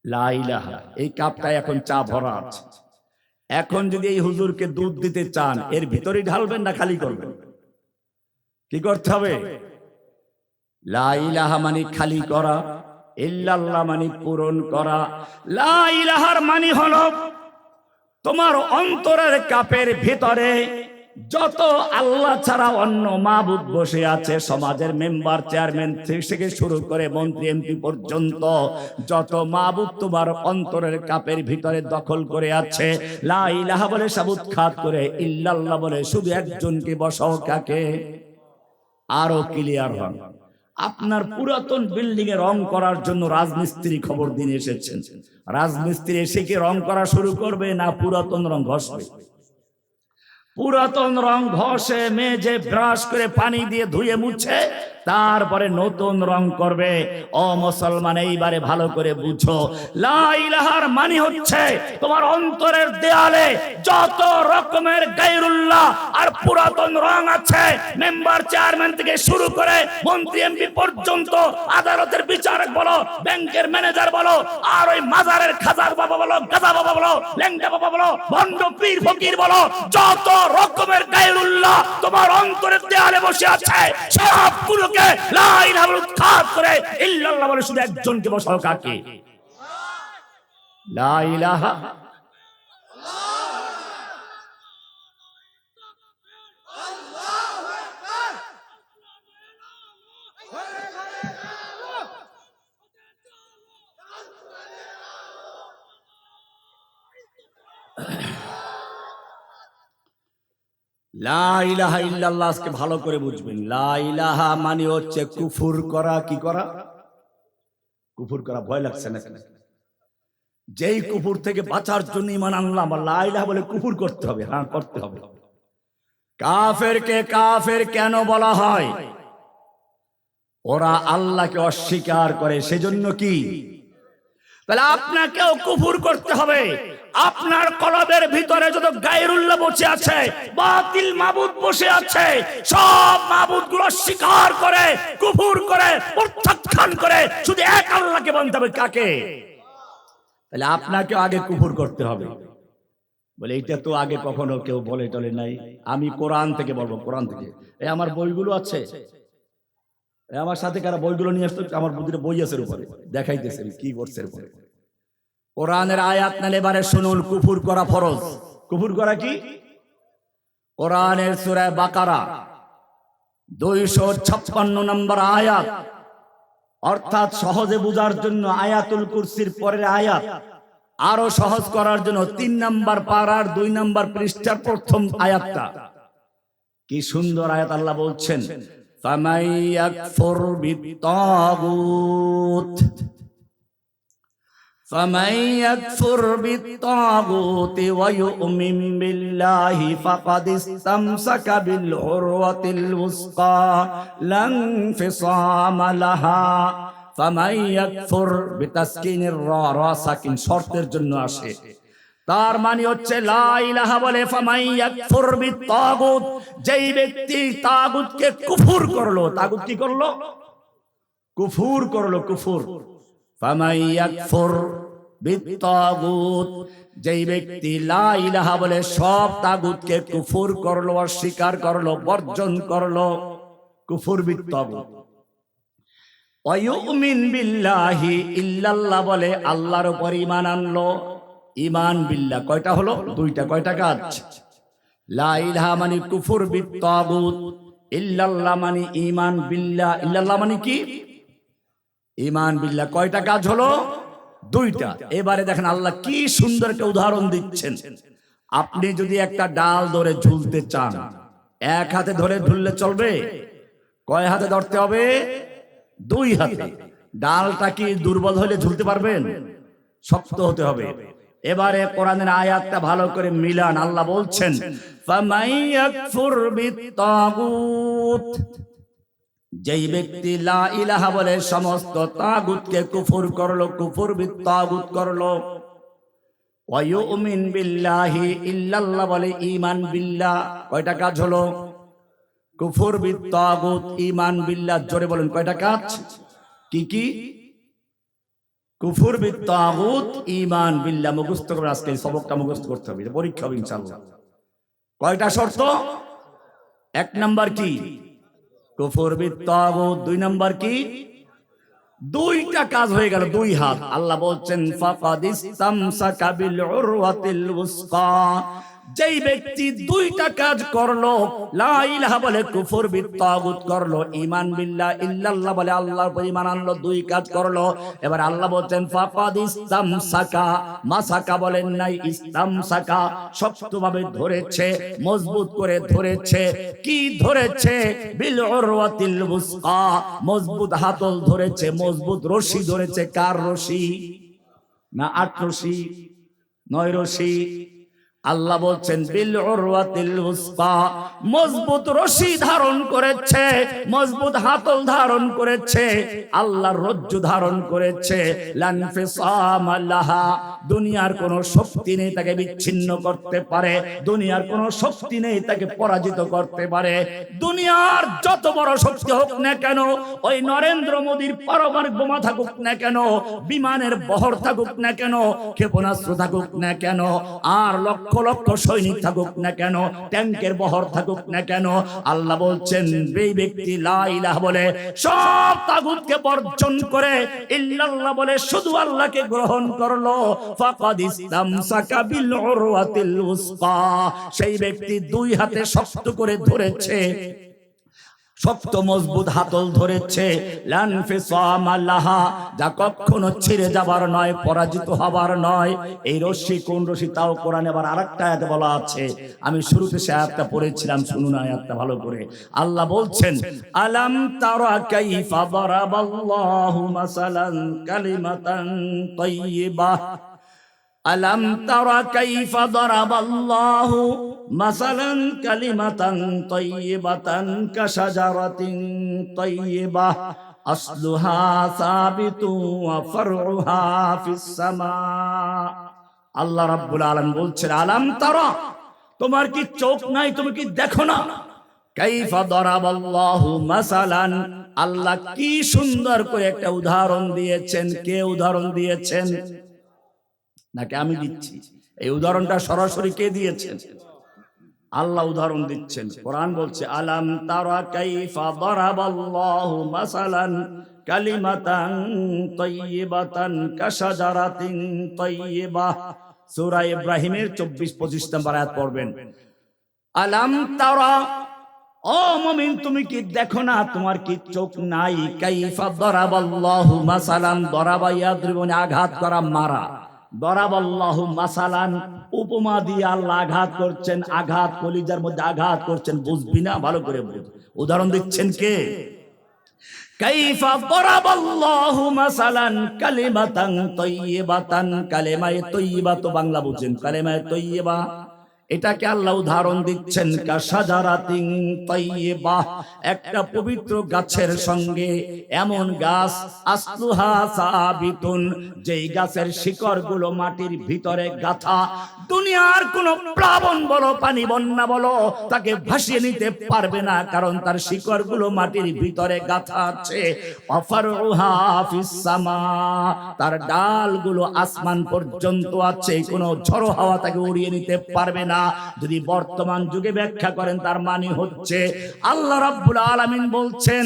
A: লা ইলাহা। এই কাপটা এখন চা ভরা আছে। এখন যদি এই হুজুরকে দুধ দিতে চান, এর ভিতরেই ঢালবেন না খালি করবেন? কি করতে হবে? লা ইলাহা মানে খালি করা, ইল্লাল্লাহ মানে পূরণ করা। লা ইলাহার মানে হলো তোমার অন্তরের কাপের ভিতরে যত আল্লাহ ছাড়া অন্য মাবুদ বসে আছে, সমাজের মেম্বার চেয়ারম্যান থেকে শুরু করে মন্ত্রী এমপি পর্যন্ত যত মাবুদ তোমার অন্তরের কাপের ভিতরে দখল করে আছে, লা ইলাহা বলে সাবুত খাত করে ইল্লাল্লাহ বলে শুধু একজনকে বসাও। কাকে? আরো ক্লিয়ার হন। আপনার পুরাতন বিল্ডিং এ রং করার জন্য রাজমিস্ত্রি খবর দিন এসেছেন, রাজমিস্ত্রি এসে কি রং করা শুরু করবে না পুরাতন রং ঘষবে? পুরাতন রং ঘষে মেজে ব্রাশ করে পানি দিয়ে ধুয়ে মুছে তারপরে নতুন রং করবে। ও মুসলমান, এইবারে ভালো করে বুঝো, লা ইলাহার মানে হচ্ছে তোমার অন্তরের দেয়ালে যত রকমের গায়রুল্লাহ আর পুরাতন রং আছে, মেম্বার চেয়ারম্যান থেকে শুরু করে মন্ত্রী এমপি পর্যন্ত, আদালতের বিচারক বলো, ব্যাংকের ম্যানেজার বলো, আর ওই মাজারের খাজার বাবা বলো, গাজা বাবা বলো, ল্যাংটা বাবা বলো, ভণ্ড পীর ফকির বলো, যত রকমের গায়রুল্লাহ তোমার অন্তরের দেয়ালে বসে আছে, সবগুলোকে লা ইলাহা বলে উৎখাত করে ইল্লাল্লাহ বলে শুধু একজনকে বসাও। কাকে? লা ইলাহা লা ইলাহা ইল্লাল্লাহ। আজকে ভালো করে বুঝবেন, লা ইলাহা মানে হচ্ছে কুফর করা। কি করা? কুফর করা। ভয় লাগছে না? যেই কুফর থেকে বাঁচার জন্য ঈমান আনলাম, লা ইলাহা বলে কুফর করতে হবে। হ্যাঁ, করতে হবে। কাফেরকে কাফের কেন বলা হয়? ওরা আল্লাহকে অস্বীকার করে, সেজন্য কি? তাহলে আপনাকেও কুফর করতে হবে। আপনার কলবের ভিতরে যত গায়রুল্লাহ বসে আছে, বাতিল মাবুদ বসে আছে, সব মাবুদগুলো অস্বীকার করে, কুফর করে, প্রত্যাখ্যান করে শুধু এক আল্লাহকে মানতে হবে। কাকে? তাহলে আপনাকে আগে কুফর করতে হবে। বলে এটা তো আগে কখনো কেউ বলে টলে নাই। আমি কোরআন থেকে বলবো, কোরআন থেকে। এই আমার বইগুলো আছে, আমার সাথে কারা বইগুলো নিয়ে আসতো, আমার বুদ্ধিটা বই আছে উপরে, দেখাইতেছে কি করছে উপরে। কোরআনের আয়াত নালে এবারে শুনুন, কুফর করা ফরজ। কুফর করা কি? কোরআনের সূরা বাকারা 256 নম্বর আয়াত, অর্থাৎ সহজে বোঝার জন্য আয়াতুল কুরসির পরের আয়াত, আরো সহজ করার জন্য 3 নম্বর পারার 2 নম্বর পৃষ্ঠার প্রথম আয়াতটা। কি সুন্দর আয়াত! আল্লাহ বলছেন, ফামান ইয়াকফুর বিত্তাগুত, ফামান ইয়াকফুর বিত্তাগুতি ওয়া ইউমিন বিল্লাহি ফাকাদ ইসতামসাকা বিল উরওয়াতিল উসকা লা ইনফিসামা লাহা। ফামান ইয়াকফুর বিতাসকিনির রা, রা সাকিন শর্তের জন্য আসে। তার মানে হচ্ছে লা ইলাহা বলে ফামান ইয়াকফুর বিত্তাগুত, যেই ব্যক্তি তাগুতকে কুফর করলো। তাগুত কি করলো? কুফর করলো, কুফর। ফামান ইয়াকফুর বিত্তাগুত, যেই ব্যক্তি লা ইলাহা বলে সব তাগুতকে কুফর করলো, অস্বীকার করলো, বর্জন করলো, কুফর বিত্তাগুত। ওয়া ইউমিন বিল্লাহি, ইল্লাল্লাহ বলে আল্লাহর উপর ঈমান আনলো। ঈমান বিল্লাহ কয়টা হলো? 2টা। কয়টা কাজ? লা ইলাহা মানে কুফর বিত্তাগুত, ইল্লাল্লাহ মানে ঈমান বিল্লাহ। ইল্লাল্লাহ মানে কি? ঈমান বিল্লাহ। কয়টা কাজ হলো? 2টা। এবারে দেখেন আল্লাহ কি সুন্দর একটা উদাহরণ দিচ্ছেন। আপনি যদি একটা ডাল ধরে ঝুলতে চান, এক হাতে ধরে ঝুললে চলবে? কয় হাতে ধরতে হবে? 2 হাতে। ডালটা কি দুর্বল হলে ঝুলতে পারবেন? শক্ত হতে হবে। এবারে কোরআনের আয়াতটা ভালো করে মিলান। আল্লাহ বলছেন, ফামান ইয়াকফুর বিত্তাগুত, যেই ব্যক্তি লা ইলাহা বলে সমস্ত তাগুতকে কুফর করলো, কুফর বিত্তাগুত করলো। ওয়া ইউমিন বিল্লাহি, ইল্লাল্লাহ বলে ঈমান বিল্লাহ। কয়টা কাজ হলো? কুফর বিত্তাগুত, ঈমান বিল্লাহ। জোরে বলেন কয়টা কাজ? কি কি? কুফর বিত্তাগুত, ঈমান বিল্লাহ। মুখস্থ করে আজকে সবকটা মুখস্থ করতে হবে, পরীক্ষা হবে ইনশাআল্লাহ। কয়টা শর্ত? 1 নাম্বার কি? কুফর বিত্তাগুত। 2 নাম্বার কি? দুইটা কাজ হয়ে গেল, 2 হাত। আল্লাহ বলছেন ফাকাদিস্তামসাকা বিল উরওয়াতিল উসকা, যেই ব্যক্তি 2টা কাজ করলো, লা ইলাহা বলে কুফর বিত্তাগুত করলো, ঈমান বিল্লাহ ইল্লাল্লাহ বলে আল্লাহর উপর ঈমান আনলো, 2 কাজ করলো। এবার আল্লাহ বলছেন ফাকাদিস্তামসাকা, মাসাকা বলেন নাই, ইস্তামসাকা, শক্তভাবে ধরেছে, মজবুত করে ধরেছে। কি ধরেছে? বিল উরওয়াতিল উসকা, মজবুত হাতল ধরেছে, মজবুত রশি ধরেছে। কার রশি? না 8 রশি, 9 রশি। আল্লাহ বলছেন বিল উরওয়াতিল উসকা, মজবুত রশি ধারণ করেছে, মজবুত হাতল ধারণ করেছে, আল্লাহর রজ্জু ধারণ করেছে। লান ফিসামা লাহা, দুনিয়ার কোন শক্তি নেই তাকে বিচ্ছিন্ন করতে পারে, দুনিয়ার কোন শক্তি নেই তাকে পরাজিত করতে পারে। দুনিয়ার যত বড় শক্তি হোক না কেন, ওই নরেন্দ্র মোদীর পারমাণবিক বোমা থাকুক না কেন, বিমানের বহর থাকুক না কেন, ক্ষেপণাস্ত্র থাকুক না কেন, আর লক্ষ লক্ষ সৈনিক থাকুক না কেন, ট্যাঙ্কের বহর থাকুক না কেন, আল্লাহ বলছেন এই ব্যক্তি লা ইলাহা বলে সব তাগুতকে বর্জন করে ইল্লাল্লাহ বলে শুধু আল্লাহকে গ্রহণ করলো, ফাকাদ ইসতামসাকা বিল উরওয়াতিল উসকা, সেই ব্যক্তি 2 হাতে শক্ত করে ধরেছে, শক্ত মজবুত হাতল ধরেছে। লান ফিসামা লাহা, যা কখনো ছিঁড়ে যাবার নয়, পরাজিত হবার নয়। এই রশি কোন রশি? তাও কোরআনে আবার আরেকটা আয়াতে বলা আছে, আমি শুরুতে সে আয়াতটা পড়েছিলাম, শুনুন আয়াতটা ভালো করে। আল্লাহ বলছেন আলাম তারা কাইফা দারাবাল্লাহু মাসালান কালিমাতান তাইয়্যিবাহ, আলাম তারা কাইফা দারাবাল্লাহু মাসালান কালিমাতান তাইয়্যিবাতান কাশাজারাতিন তাইয়্যিবাহ আসলুহা সাবিতু ওয়া ফারউহা ফিস সামা। আল্লাহ রাব্বুল আলামিন বলছেন আলাম তারা, তোমার কি চোখ নাই, তুমি কি দেখো না? কাইফা দারাবাল্লাহু মাসালান, আল্লাহ কি সুন্দর করে একটা উদাহরণ দিয়েছেন। কে উদাহরণ দিয়েছেন? নাকি আমি দিচ্ছি? এই উদাহরণটা সরাসরি কে দিয়েছেন? আল্লাহ উদাহরণ দিচ্ছেন। কোরআন বলছে আলাম তারা কাইফা দারাবাল্লাহু মাসালান কালিমাতান তাইয়্যিবাতান কাশাজারাতিন তাইয়্যিবাহ। সূরা ইব্রাহিমের 24-25 নম্বর আয়াত পড়বেন। আলাম তারা, ও মুমিন তুমি কি দেখো না, তোমার কি চোখ নাই? কাইফা দারাবাল্লাহু মাসালান, দারাবা ইয়াদরিবুন, আঘাত করা, মারা। দারাবাল্লাহু মাসালান, উপমা দিয়ে আল্লাহ আঘাত করছেন, আঘাত কলিজার মধ্যে আঘাত করছেন, বুঝবি না, ভালো করে বুঝ। উদাহরণ দিচ্ছেন কে? কাইফা দারাবাল্লাহু মাসালান কালিমাতান তাইয়্যিবাতান, কালেমায়ে তাইয়্যিবা তো বাংলা বুঝেন, কালেমায়ে তাইয়্যিবা এটাকে আল্লাহ উদাহরণ দিচ্ছেন কাশাজারাতিন তাইয়্যিবাহ, একটা পবিত্র গাছের সঙ্গে। এমন গাছ আসলুহা সাবিতুন, যেই গাছের শিকড়গুলো মাটির ভিতরে গাঁথা, দুনিয়ার কোন প্লাবন বলো, পানি বন্যা বলো, তাকে ভাসিয়ে নিতে পারবে না, কারণ তার শিকড়গুলো মাটির ভিতরে গাঁথা আছে। ওয়াফারউহা ফিস সামা, তার ডালগুলো আসমান পর্যন্ত আছে, কোনো ঝড়ো হাওয়া তাকে উড়িয়ে নিতে পারবে না। যদি বর্তমান যুগে ব্যাখ্যা করেন, তার মানে হচ্ছে আল্লাহ রাব্বুল আলামিন বলছেন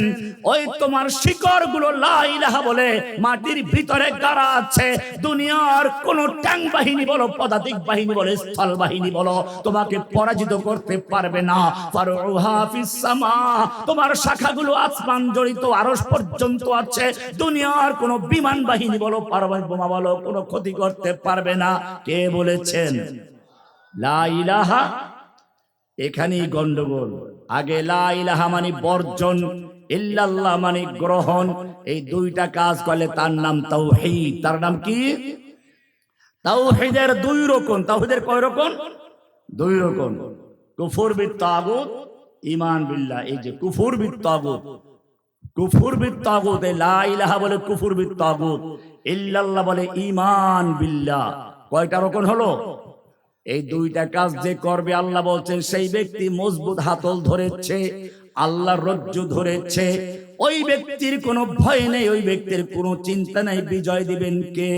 A: ওই তোমার শিকড়গুলো লা ইলাহা বলে মাটির ভিতরে গাড়া আছে, দুনিয়ার কোন ট্যাঙ্ক বাহিনী বলো, পদাতিক বাহিনী বলো, স্থল বাহিনী বলো, তোমাকে পরাজিত করতে পারবে না। ফারউহা ফিস সামা, তোমার শাখাগুলো আসমান জড়িত, আরশ পর্যন্ত আছে, দুনিয়ার কোন বিমান বাহিনী বলো, পারমাণবিক বোমা বলো, কোনো ক্ষতি করতে পারবে না। কে বলেছেন? লা ইলাহা। এখানেই গন্ডগোল। আগে লা ইলাহা মানে বর্জন, ইল্লাল্লাহ মানে গ্রহণ। এই 2টা কাজ করলে তার নাম তাওহীদ। তার নাম কি? তাওহীদের 2 রকম। তাওহীদের কয় রকম? 2 রকম। কুফর বিত তাগুত, ঈমান বিল্লাহ। এই যে কুফর বিত তাগুত, কুফর বিত তাগুত, লা ইলাহা বলে কুফর বিত তাগুত, ইল্লাল্লাহ বলে ঈমান বিল্লাহ। কয়টা রকম হলো? এই 2টা কাজ যে করবে, আল্লাহ বলছেন সেই ব্যক্তি মজবুত হাতল ধরেছে, আল্লাহর রজ্জু ধরেছে, ওই ব্যক্তির কোনো ভয় নেই, ওই ব্যক্তির কোনো চিন্তা নেই। বিজয় দিবেন কে?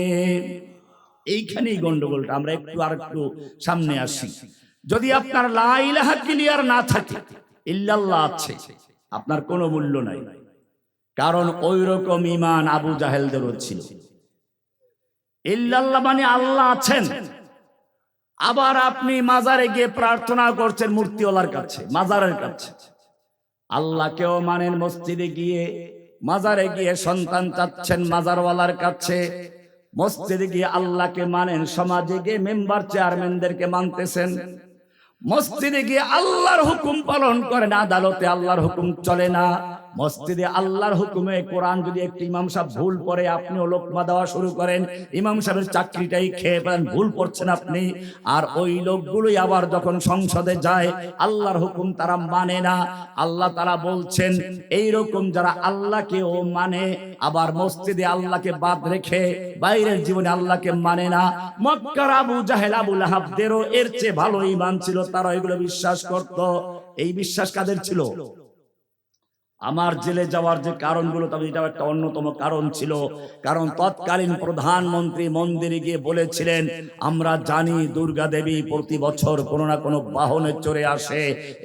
A: এইখানেই গন্ডগোলটা। আমরা আরেকটু সামনে আসি। যদি আপনার লা ইলাহা ক্লিয়ার না থাকে, ইল্লাল্লাহ আছে, আপনার কোনো মূল্য নাই। কারণ ওই রকম ঈমান আবু জাহেলদেরও ছিল। ইল্লাল্লাহ মানে আল্লাহ আছেন, আবার আপনি মাজারে গিয়ে প্রার্থনা করছেন মূর্তিওয়ালার কাছে, মাজারের কাছে। আল্লাহকেও মানেন, মসজিদে গিয়ে মাজারে গিয়ে সন্তান চাচ্ছেন মাজারওয়ালার কাছে, মসজিদে গিয়ে আল্লাহকে মানেন, সমাজে গিয়ে মেম্বার চেয়ারম্যানদেরকে মানতেছেন, মসজিদে গিয়ে আল্লাহর হুকুম পালন করেন, আদালতে আল্লাহর হুকুম চলে না। মসজিদে আল্লাহর হুকুমে কোরআন যদি একটি ইমাম সাহেব ভুল পড়ে, আপনিও লোকমা দেওয়া শুরু করেন, ইমাম সাহেবের চাকরিটাই খেয়ে ফেলেন, ভুল পড়ছেন আপনি। আর ওই লোকগুলোই আবার যখন সংসদে যায়, আল্লাহর হুকুম তারা মানে না। আল্লাহ তারা বলছেন এইরকম যারা আল্লাহকেও মানে, আবার মসজিদে আল্লাহকে বাদ রেখে বাইরের জীবনে আল্লাহকে মানে না। মক্কার আবু জাহেল, আবু লাহাবদেরও এর চেয়ে ভালো ঈমান ছিল, তারা এগুলো বিশ্বাস করত। এই বিশ্বাস কাদের ছিল? আমার জেলে যাওয়ার যে কারণগুলো, তবে এটাও একটা অন্যতম কারণ ছিল। কারণ তৎকালীন প্রধানমন্ত্রী মন্দিরে গিয়ে বলেছিলেন, আমরা জানি দুর্গা দেবী প্রতি বছর কোনো না কোনো বাহনে চড়ে আসে,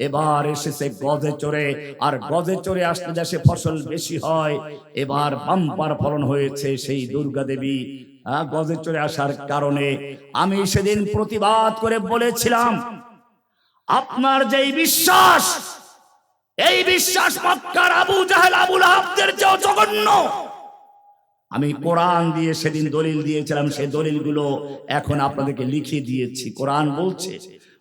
A: এবার এসেছে গজে চড়ে, আর গজে চড়ে আসলে দেশে ফসল বেশি হয়। এবার বাম্পার ফলন হয়েছে সেই দুর্গা দেবী গজে চড়ে আসার কারণে। আমি সেদিন প্রতিবাদ করে বলেছিলাম, আপনার যেই বিশ্বাস, এই বিশ্বাস মক্কার আবু জাহেল, আবু লাহাবদের চেয়েও জঘন্য। আমি কোরআন দিয়ে সেদিন দলিল দিয়েছিলাম, সেই দলিলগুলো এখন আপনাদেরকে লিখে দিয়েছি। কোরআন বলছে,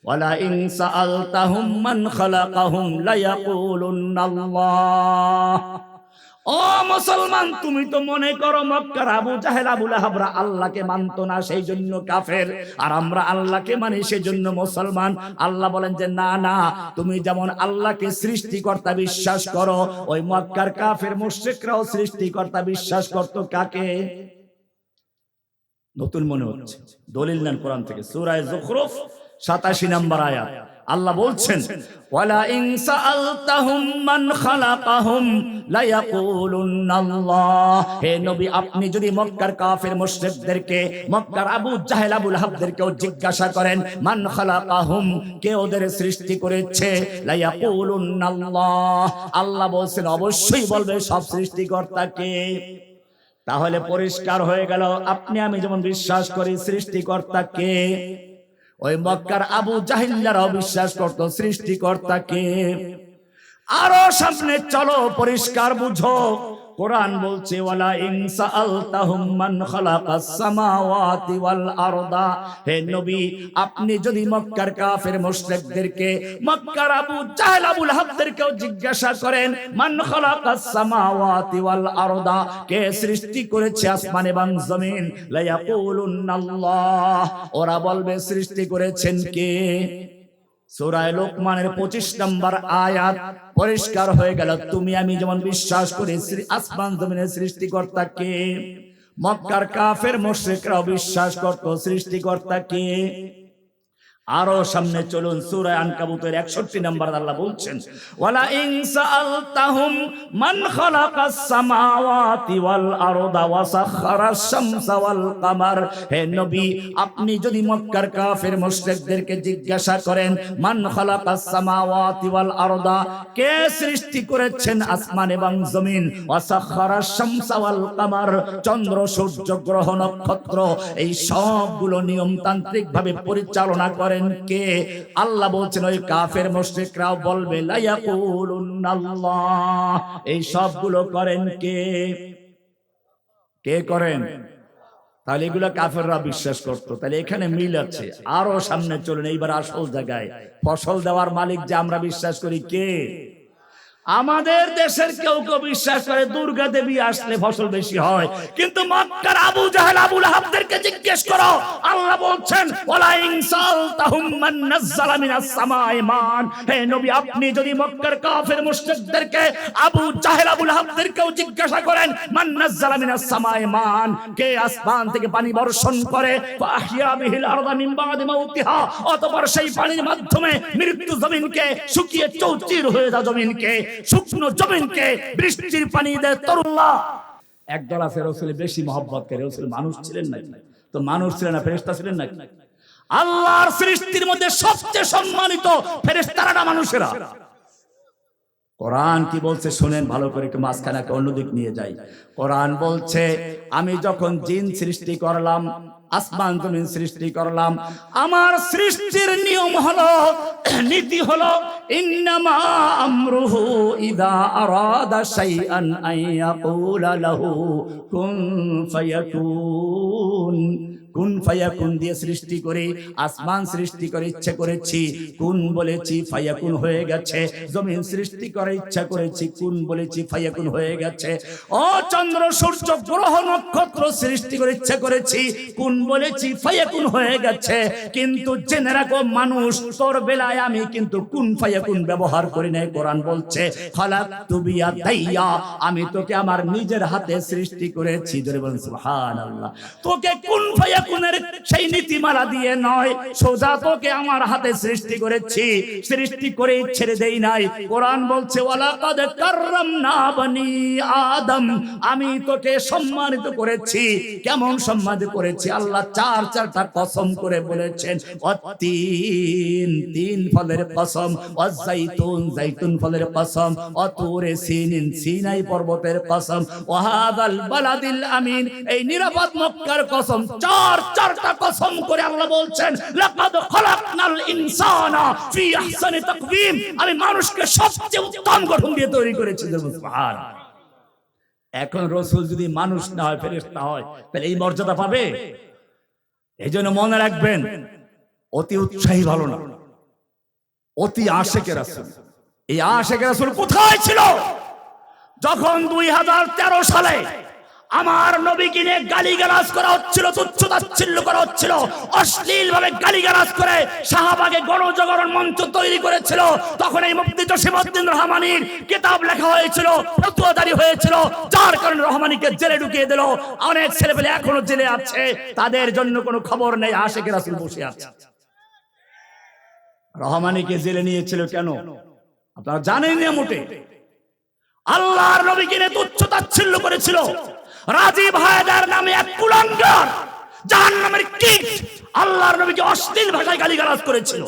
A: ওয়ালা ইন সাআলতাহুম মান খালাকাহুম লায়াকুলুন্নাল্লাহ। ও মুসলমান, তুমি তো মনে করো মক্কার আবু জাহেল, আবু লাহাবরা আল্লাহকে মানতো না, সেই জন্য কাফের, আর আমরা আল্লাহকে মানি সেই জন্য মুসলমান। আল্লাহ বলেন যে না না, তুমি যেমন আল্লাহকে সৃষ্টিকর্তা বিশ্বাস করো, ওই মক্কার কাফের মুশরিকরাও সৃষ্টিকর্তা বিশ্বাস করতো। কাকে? নতুন মনে হচ্ছে, দলিল নেন কোরআন থেকে, সূরা যুখরুফ 87 নম্বর আয়াত। আল্লাহ বলছেন, ওয়ালা ইন সাআলতাহুম মান খালাকাহুম লায়াকুলুন্নাল্লাহ। হে নবী, আপনি যদি মক্কার কাফের মুশরিকদেরকে, মক্কার আবু জাহেল, আবু লাহাবদেরকেও জিজ্ঞাসা করেন, মান খালাকাহুম, কে ওদের সৃষ্টি করেছে, লায়াকুলুন্নাল্লাহ, আল্লাহ বলছেন অবশ্যই বলবে সব সৃষ্টিকর্তা কে। তাহলে পরিষ্কার হয়ে গেল, আপনি আমি যেমন বিশ্বাস করি সৃষ্টিকর্তা কে, ওই মক্কার আবু জাহিল্লারাও বিশ্বাস করত সৃষ্টিকর্তাকে। আরো সামনে চলো, পরিষ্কার বুঝো। কোরআন বলছে, ওয়ালা ইন সাআলতাহুম মান খালাকাস সামাওয়াতি ওয়াল আরদা। হে নবী, আপনি যদি মক্কার কাফের মুশরিকদেরকে, মক্কার আবু জাহেল, আবু লাহাবদেরকেও জিজ্ঞাসা করেন, মান খালাকাস সামাওয়াতি ওয়াল আরদা, কে সৃষ্টি করেছে আসমান এবং জমিন, লা ইয়াকুলুন্নাল্লাহ, ওরা বলবে সৃষ্টি করেছেন কে। সূরা লোকমানের 25 নম্বর আয়াত। পরিষ্কার হয়ে গেল, তুমি আমি যেমন বিশ্বাস করি আসমান জমিনের সৃষ্টিকর্তা কে, মক্কার কাফের মুশরিকরাও বিশ্বাস করত সৃষ্টিকর্তা কে। আরো সামনে চলুন, সূরা আনকাবুতের 61 নম্বর আল্লাহ বলছেন, ওয়ালা ইন সাআলতাহুম মান খালাকাস সামাওয়াতি ওয়াল আরদা ওয়া সাখারাস শামসা ওয়াল কামার। হে নবী, আপনি যদি মক্কার কাফের মুশরিকদেরকে জিজ্ঞাসা করেন, মান খালাকাস সামাওয়াতি ওয়াল আরদা, কে সৃষ্টি করেছেন আসমান এবং জমিন, ওয়া সাখারাস শামসা ওয়াল কামার, চন্দ্র সূর্য গ্রহ নক্ষত্র, এই সবগুলো নিয়মতান্ত্রিক ভাবে পরিচালনা করেন কে। আল্লাহ বলছেন ওই কাফের মুশরিকরাও বলবে লা ইয়াকুলুন্নাল্লাহ, এই সবগুলো করেন কে? কে করেন? তাহলে এগুলো কাফেররা বিশ্বাস করতো। তাহলে এখানে মিল আছে। আরো সামনে চলুন, এইবার আসল জায়গায়। ফসল দেওয়ার মালিক যে আমরা বিশ্বাস করি কে? আমাদের দেশের কেউ কেউ বিশ্বাস করে দুর্গা দেবী আসলে ফসল বেশি হয়, কিন্তু মক্কার আবু জাহেল, আবু লাহাবদেরকে জিজ্ঞেস করো, আল্লাহ বলছেন ওয়ালা ইন সাআলতাহুম মান নাযালা মিনাস সামাই মান। হে নবী, আপনি যদি মক্কার কাফের মুশরিকদেরকে, আবু জাহেল, আবু লাহাবদেরকেও জিজ্ঞাসা করেন, মান নাযালা মিনাস সামাই মান, কে আসমান থেকে পানি বর্ষণ করে, ফাহিয়া বিহিল আরদা মিন বাদি মাউতিহা, অতঃপর সেই পানির মাধ্যমে মৃত্যু জমিনকে শুকিয়ে চৌচির হয়ে যায়, জমিনকে শুকনো জমিনকে বৃষ্টির পানি দেয় তরুল্লাহ। একদল আছে রাসূল বেশি মহব্বত করে, রাসূল মানুষ ছিলেন না, তো মানুষ ছিলেন না ফেরেশতা ছিলেন না? আল্লাহর সৃষ্টির মধ্যে সবচেয়ে সম্মানিত ফেরেশতারা না মানুষেরা? কোরআন কি বলছে শুনেন ভালো করে, একটু মাঝখানে একটা অন্যদিক নিয়ে যাই। কোরআন বলছে আমি যখন জিন সৃষ্টি করলাম, আসমান জমিন সৃষ্টি করলাম, আমার সৃষ্টির নিয়ম হলো, নীতি হলো, ইন্নামা আমরুহু ইযা আরাদা শাইআন আইয়াকুলা লাহু কুন ফায়াকুন। কুন ফায়াকুন দিয়ে সৃষ্টি করে, আসমান সৃষ্টি করে ইচ্ছা করেছি, কুন বলেছি ফায়াকুন হয়ে গেছে। জমিন সৃষ্টি করে ইচ্ছা করেছি, কুন বলেছি ফায়াকুন হয়ে গেছে। ও চন্দ্র সূর্য গ্রহ নক্ষত্র সৃষ্টি করে ইচ্ছা করেছি, কুন বলেছি ফায়াকুন হয়ে গেছে। কিন্তু জেনে রাখো মানুষ, তোর বেলায় আমি কিন্তু কুন ফায়াকুন ব্যবহার করি নাই। কোরআন বলছে খালাকতু বিয়াদাইয়া, আমি তোকে আমার নিজের হাতে সৃষ্টি করেছি। জোরে বলেন সুবহানাল্লাহ। তোকে কুন ফায়াকুনের সেই নীতিমালা দিয়ে নয়, সোজা তোকে আমার হাতে সৃষ্টি করেছি, সৃষ্টি করে ছেড়ে দেই নাই। কোরআন বলছে ওয়ালাকাদ কাররামনা বনি আদম, আমি তোকে সম্মানিত করেছি। কেমন সম্মানিত করেছি? আল্লাহ চারটা কসম করে বলেছেন। অতীন, তিন ফলের কসম, অজাইতুন, জাইতুন ফলের কসম, অতুরে সিনিন, সিনাই পর্বতের কসম, ওয়াহাদাল বালাদিল আমিন, এই নিরাপদ মক্কার কসম। চারটা কসম করে আল্লাহ বলছেন লাকাদ খালাকনাল ইনসানা ফি আহসানি তাকওয়িম, আমি মানুষকে সবচেয়ে উত্তম গঠন দিয়ে তৈরি করেছি। সুবহানাল্লাহ। এখন রাসূল যদি মানুষ না হয়, ফেরেশতা হয়, তাহলে এই মর্যাদা পাবে? এই জন্য মনে রাখবেন, অতি উৎসাহী ভালো না, অতি আশেকে রাসূল। এই আশেকে রাসূল কোথায় ছিল যখন 2013 সালে আমার নবীকে নিয়ে গালিগালাজ করা হচ্ছিল, তুচ্ছ-তাচ্ছিল্য করা হচ্ছিল, অশ্লীল ভাবে গালিগালাজ করে শাহবাগে গণজাগরণ মঞ্চ তৈরি করেছিল? তখন এই মুফতি জসিমউদ্দিন রহমানীর কিতাব লেখা হয়েছিল, ফতোয়া জারি হয়েছিল, যার কারণে রহমানীকে জেলে ঢুকিয়ে দিল। অনেক ছেলেপেলে এখনো জেলে আছে, তাদের জন্য কোনো খবর নেই। আশেকে রাসূল বসে আছে। রহমানীকে জেলে নিয়েছিল কেন আপনারা জানেন না মোটে? আল্লাহর নবীকে নিয়ে তুচ্ছ-তাচ্ছিল্য করেছিল। রাজীব হায়দার নামে এক কুলাঙ্গার, জাহান্নামের কীট, আল্লাহর নবীকে অশ্লীল ভাষায় গালিগালাজ করেছিল।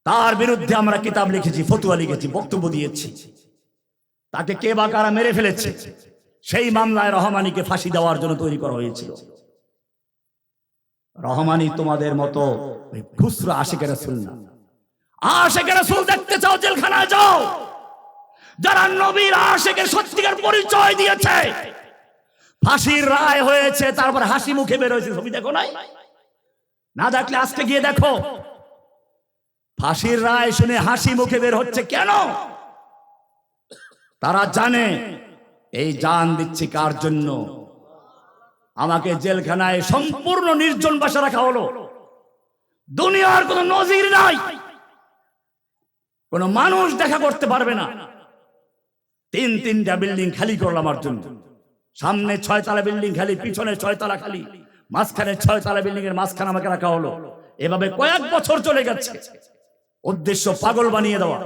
A: তার বিরুদ্ধে আমরা কিতাব লিখেছি, ফতোয়া লিখেছি, বক্তব্য দিয়েছি। তাকে কে বা কারা মেরে ফেলেছে, সেই মামলায় রহমানীকে ফাঁসি দেওয়ার জন্য তৈরি করা হয়েছিল। রহমানী তোমাদের মতো খুচরা আশিকে রাসূল না। আশিকে রাসূল দেখতে চাও, জেলখানায় যাও। যারা নবীর আশিকের সত্যিকার পরিচয় দিয়েছে, ফাঁসির রায় হয়েছে, তারপর হাসি মুখে বের হয়েছে, ছবি দেখো নাই? না দেখলে আজকে গিয়ে দেখো। ফাঁসির রায় শুনে হাসি মুখে বের হচ্ছে কেন? তারা জানে এই জান দিচ্ছি কার জন্য? আমাকে জেলখানায় সম্পূর্ণ নির্জন বাসা রাখা হলো। দুনিয়ার কোনো নজির নাই, কোনো মানুষ দেখা করতে পারবে না। তিনটা বিল্ডিং খালি করলাম আমার জন্য। সামনে 6 তলা বিল্ডিং খালি, পিছনে 6 তলা খালি, মাঝখানে 6 তলা বিল্ডিং এর মাঝখানে আমাকে রাখা হলো। এভাবে কয়েক বছর চলে গেছে। উদ্দেশ্য পাগল বানিয়ে দেওয়া।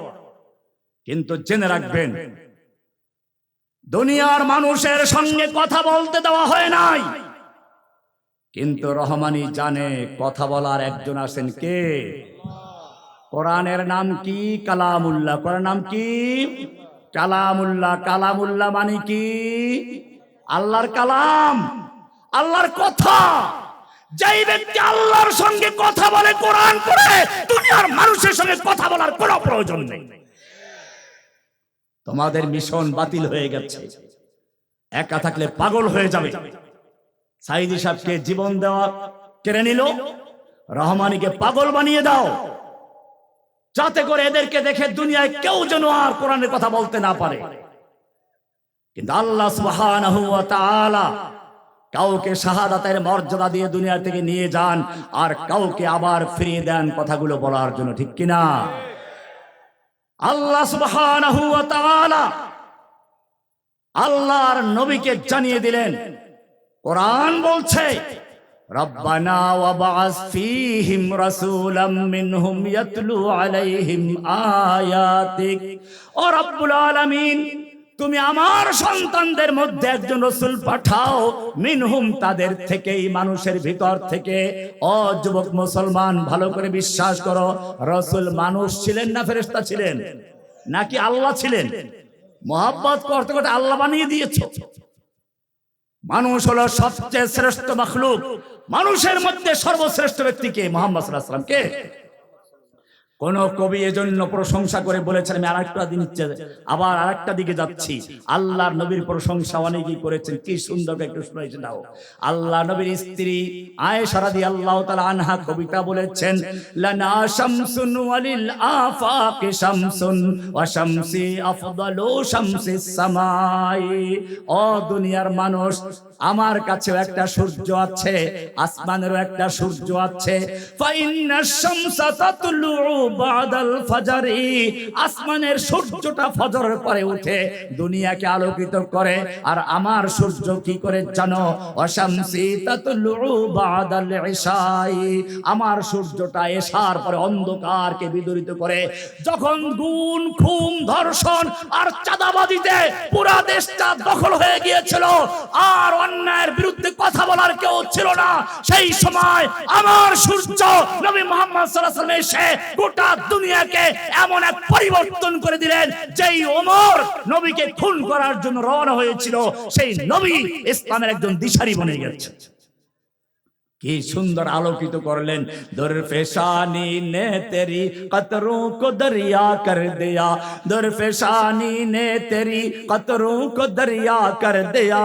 A: কিন্তু জেনে রাখবেন, দুনিয়ার মানুষের সঙ্গে কথা বলতে দেওয়া হয় নাই, কিন্তু রহমানী জানে কথা বলার একজন আছেন। কে? কোরআনের নাম কি? কালামুল্লাহ। কোরআনের নাম কি? কালামুল্লাহ। কালামুল্লাহ মানে কি? আল্লাহর কালাম, আল্লাহর কথা। যেই ব্যক্তি আল্লাহর সঙ্গে কথা বলে, কোরআন পড়ে, দুনিয়ার মানুষের সঙ্গে কথা বলার কোনো প্রয়োজন নেই। তোমাদের মিশন বাতিল হয়ে গেছে। একা থাকলে পাগল হয়ে যাবে। সাইদি সাহেবকে জীবন দেওয়া কেড়ে নিল, রহমানীকে পাগল বানিয়ে দাও, যাতে করে এদেরকে দেখে দুনিয়ায় কেউ যেন আর কোরআনের কথা বলতে না পারে। কিন্তু আল্লাহ সুবহানাহু ওয়া তাআলা কাউকে শাহাদাতের মর্যাদা দিয়ে দুনিয়া থেকে নিয়ে যান, আর কাউকে আবার ফিরিয়ে দেন কথাগুলো বলার জন্য, ঠিক কিনা? আল্লাহ সুবহানাহু ওয়া তাআলা আল্লাহর নবীকে জানিয়ে দিলেন। কোরআন বলছে রব্বানা ওয়াবআস ফীহিম রাসূলাম মিনহুম ইয়াতলু আলাইহিম আয়াতিক। ও রব্বুল আলামিন, তুমি আমার সন্তানদের মধ্যে একজন রাসূল পাঠাও, মিনহুম, তাদের থেকেই, মানুষের ভিতর থেকে। ও যুবক মুসলমান, ভালো করে বিশ্বাস করো, রাসূল মানুষ ছিলেন না ফেরেশতা ছিলেন? নাকি আল্লাহ ছিলেন? মোহাব্বত করতে করতে আল্লাহ বানিয়ে দিয়েছো। মানুষ হলো সবচেয়ে শ্রেষ্ঠ মাখলুক। মানুষের মধ্যে সর্বশ্রেষ্ঠ ব্যক্তি কে? মুহাম্মদ সাল্লাল্লাহু আলাইহি ওয়াসাল্লাম। কে? কোন কবি এজন্য প্রশংসা করে বলেছেন, আমি আবার আরেকটা দিকে যাচ্ছি। আল্লাহর নবীর প্রশংসা অনেকেই করেছেন, কি সুন্দর একটু শুনাইছে দাও। আল্লাহ নবীর স্ত্রী আয়েশা রাদিয়াল্লাহু তাআলা আনহা কবিতা বলেছেন, লানা শামসুন ওয়ালিল আফাকি শামসুন ওয়া শামসি আফদালু শামসিস সামাই। ও দুনিয়ার মানুষ, আমার কাছেও একটা সূর্য আছে, আসমানেরও একটা সূর্য আছে। ফাইন্নাশ শামসা তাতলু বাদাল ফাজরি। আসমানের সূর্যটা ফজরের পরে উঠে দুনিয়াকে আলোকিত করে, আর আমার সূর্য কি করে জানো? ওয়াশামসি তাতলু বাদাল ইশাই। আমার সূর্যটা এশার পরে অন্ধকারকে বিদূরিত করে। যখন গুণ, খুন, ধর্ষণ আর চাঁদাবাজিতে পুরা দেশটা দখল হয়ে গিয়েছিল, আর অন্যায়ের বিরুদ্ধে কথা বলার কেউ ছিল না, সেই সময় আমার সূর্য নবী মুহাম্মদ সাল্লাল্লাহু আলাইহি ওয়াসাল্লাম এসে গোটা দুনিয়াকে এমন এক পরিবর্তন করে দিলেন, যেই ওমর নবীকে খুন করার জন্য রওনা হয়েছিল, সেই নবী ইসলামের একজন দিশারি বনে গেছে। কি সুন্দর আলোকিত করলেন। দরফেশানি নে তেরি কতরোं को दरिया कर दिया, दरफेशानी ने तेरी कतरों को दरिया कर दिया,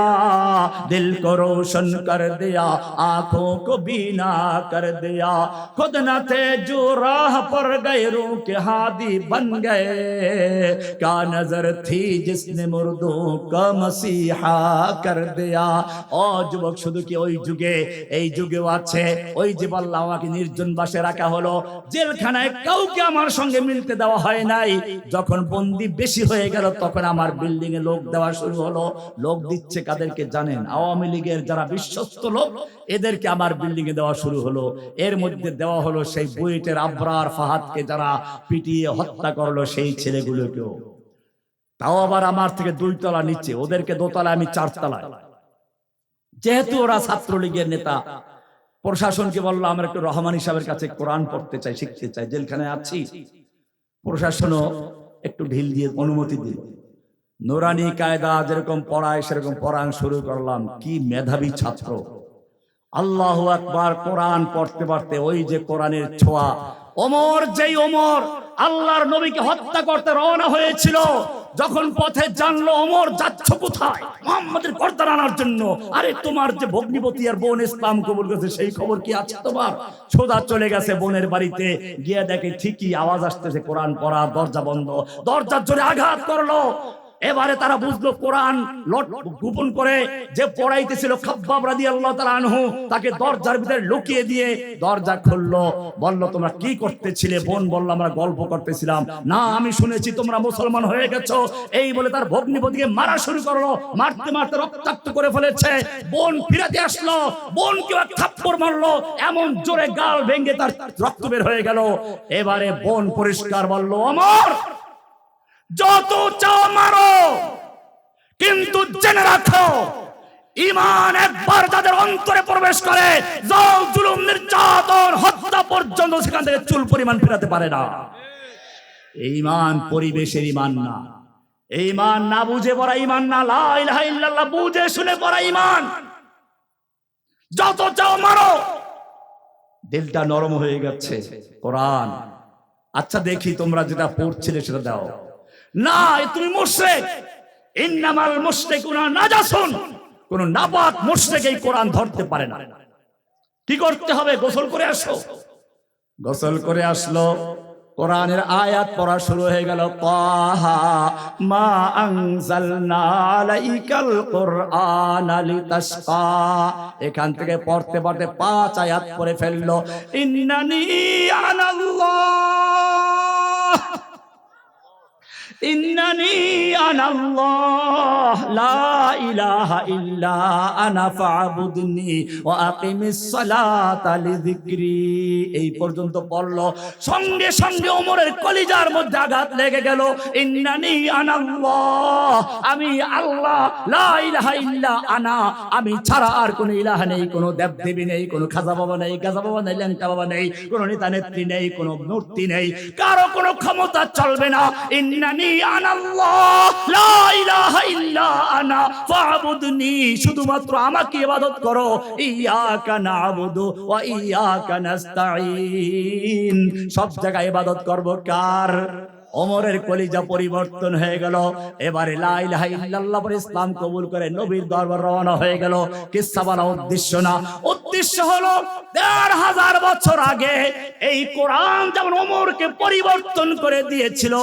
A: दिल को रोशन कर दिया, आंखों को बीना कर दिया, खुद न थे जो राह पर गैरों के हादी बन गए, क्या नजर थी जिसने मुर्दों का मसीहा कर दिया। ओ যুবক, শুধু কি ওই যুগে, এই যুগে আছে? ওই যে বললাম, আমাকে নির্জন বাসে রাখা হলো, জেলখানায় কাউকে আমার সঙ্গে মিলতে দেওয়া হয় নাই। যখন বন্দি বেশি হয়ে গেল, তখন আমার বিল্ডিং এ লোক দেওয়া শুরু হলো। লোক দিচ্ছে কাদেরকে জানেন? আওয়ামী লীগের যারা বিশ্বস্ত লোক, এদেরকে আমার বিল্ডিং এ দেওয়া শুরু হলো। এর মধ্যে দেওয়া হলো সেই বুয়েটের আবরার ফাহাদকে, যারা পিটিয়ে হত্যা করলো সেই ছেলেগুলোকেও। তাও আবার আমার থেকে 2 তলা নিচে, ওদেরকে 2 তলা, আমি 4 তলায়। যেহেতু ওরা ছাত্রলীগের নেতা, প্রশাসনকে বললো আমরা একটু রহমানী সাহেবের কাছে কোরআন পড়তে চাই, শিখতে চাই, জেলখানায় আছি। প্রশাসনও একটু ঢিল দিয়ে অনুমতি দিল। নুরানি কায়দা যেরকম পড়ায় সেরকম পড়ান শুরু করলাম। কি মেধাবী ছাত্র! আল্লাহু আকবার। কোরআন পড়তে পড়তে ওই যে কোরআনের ছোঁয়া। ওমর, যেই ওমর আল্লাহর নবীকে হত্যা করতে রওনা হয়েছিল, যখন পথে জানলো ওমর যাচ্ছ কোথায়, মুহাম্মাদের গর্দান আনার জন্য, আরে তোমার যে ভগ্নিপতি আর বোন ইসলাম কবুল করেছে, সেই খবর কি আছে তোমার? সোজা চলে গেছে বোনের বাড়িতে, গিয়ে দেখে ঠিকই আওয়াজ আসতেছে কোরআন পড়া, দরজা বন্ধ। দরজার জোরে আঘাত করলো। এবারে তারা বুঝলো কোরআন গোপন করে যে পড়াইতেছিল খাব্বাব রাদিয়াল্লাহু তাআলা আনহু, তাকে দরজার ভিতরে লুকিয়ে দিয়ে দরজা খুললো। বলল, তোমরা কি করতেছিলে? বোন বলল, আমরা গল্প করতেছিলাম। না, আমি শুনেছি তোমরা মুসলমান হয়ে গেছো। এই বলে তার ভগ্নিপতিকে মারা শুরু করলো। মারতে মারতে রক্তাক্ত করে ফেলেছে। বোন ফিরাতে আসলো, বোনকে এক থাপ্পড় মারলো, এমন জোরে গাল ভেঙে তার রক্ত বের হয়ে গেল। এবারে বোন পরিষ্কার বলল, ওমর, যত চাও মারো, কিন্তু জেনে রাখো, ঈমান একবার যাদের অন্তরে প্রবেশ করে, জল, জুলুম, নির্যাতন, হত্যা পর্যন্ত সেখান থেকে চুল পরিমাণ ফেরাতে পারে না। ঈমান পরিবেশের ঈমান না, ঈমান না বুঝে পড়া ঈমান না, লা ইলাহা ইল্লাল্লাহ বুঝে শুনে পড়া ঈমান। যত চাও মারো। দিলটা নরম হয়ে গেছে। কোরআন, আচ্ছা দেখি তোমরা যেটা পড়ছিলে সেটা দাও। না, তুমি মুশরিক। ইন্নামাল মুশরিকুনা নাজাসুন। কোন নাপাক মুশরিক এই কোরআন ধরতে পারে না। কি করতে হবে? গোসল করে আসো। গোসল করে আসলো, কোরআনের আয়াত পড়া শুরু হয়ে গেল। তাহা মা আনজালনা আলাইকাল কুরআনা লিতাশকা। এখান থেকে পড়তে পড়তে 5 আয়াত পড়ে ফেললো। ইন্নানি আনাল্লাহ, ইন্নানি আনাল্লাহ, লা ইলাহা ইল্লা আনা ফা'বুদনি ওয়া আকিমিস সালাতা লিযিকরি। এই পর্যন্ত পড়লো। সঙ্গে সঙ্গে ওমরের কলিজার মধ্যে আঘাত লেগে গেল। ইন্নানি আনাল্লাহ, আমি আল্লাহ, লা ইলাহা ইল্লা আনা, আমি ছাড়া আর কোনো ইলাহ নেই, কোনো দেবদেবী নেই, কোনো খাজা বাবা নেই, গাজা বাবা নেই, ল্যাংটা বাবা নেই, কোনো নেতা নেত্রী নেই, কোনো মূর্তি নেই, কারো কোনো ক্ষমতা চলবে না। ইন্নানি ইন্নানি আনাল্লাহ লা ইলাহা ইল্লা আনা ফাবুদনি, শুধুমাত্র আমাকে ইবাদত করো। ইয়াকা নাবুদু ওয়া ইয়াকা নাস্তাঈন, সব জায়গায় ইবাদত করব কার? ওমরের কলিজা পরিবর্তন হয়ে গেল। এবারে লা ইলাহা ইল্লাল্লাহ বলে ইসলাম কবুল করে নবীর দরবার রওনা হয়ে গেল। কিসসা বলা উদ্দেশ্য না, উদ্দেশ্য হলো ১৫০০ বছর আগে এই কোরআন যেমন ওমরকে পরিবর্তন করে দিয়েছিল,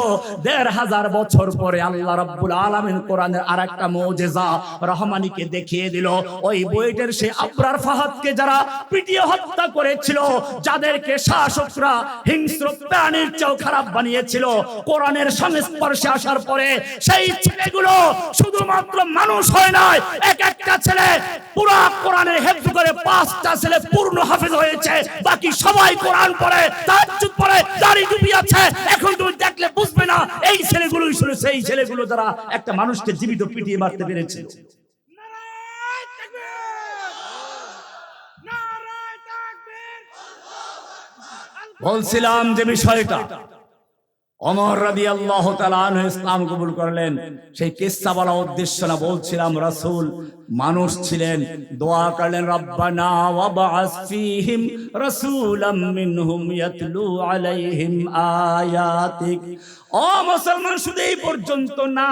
A: ১৫০০ বছর পরে আল্লাহ রাব্বুল আলামিন কোরআনের আরেকটা মুজিজা রহমানিকে দেখিয়ে দিল। ওই বুয়েটের সেই আবরার ফাহাদকে যারা পিটিয়ে হত্যা করেছিল, যাদেরকে শাসকরা হিংস্র প্রাণীর চেয়েও খারাপ বানিয়েছিল, কোরআনের সংস্পর্শে আসার পরে সেই ছেলেগুলো শুধুমাত্র মানুষ হয় নাই, এক একটা ছেলে পুরো কোরআনের হেফজ করে 5টা ছেলে পূর্ণ হাফেজ হয়েছে। বাকি সবাই কোরআন পড়ে, তাহাজ্জুদ পড়ে, দাড়ি টুপি আছে। এখন তুমি দেখলে বুঝবে না এই ছেলেগুলোই ছিল সেই ছেলেগুলো যারা একটা মানুষকে জীবিত পিটিয়ে মারতে পেরেছিল। বলছিলাম যে বিষয়টা ওমর রাদিয়াল্লাহু তাআলা আনহু ইসলাম কবুল করলেন, সেই কিসসা বলা উদ্দেশ্য না। বলছিলাম রাসূল মানুষ ছিলেন, দোয়া করলেন রব্বানা ওয়াবআস ফীহিম রাসূলাম মিনহুম ইয়াতলু আলাইহিম আয়াতিক। ও মুসলমান, শুধু এই পর্যন্ত না,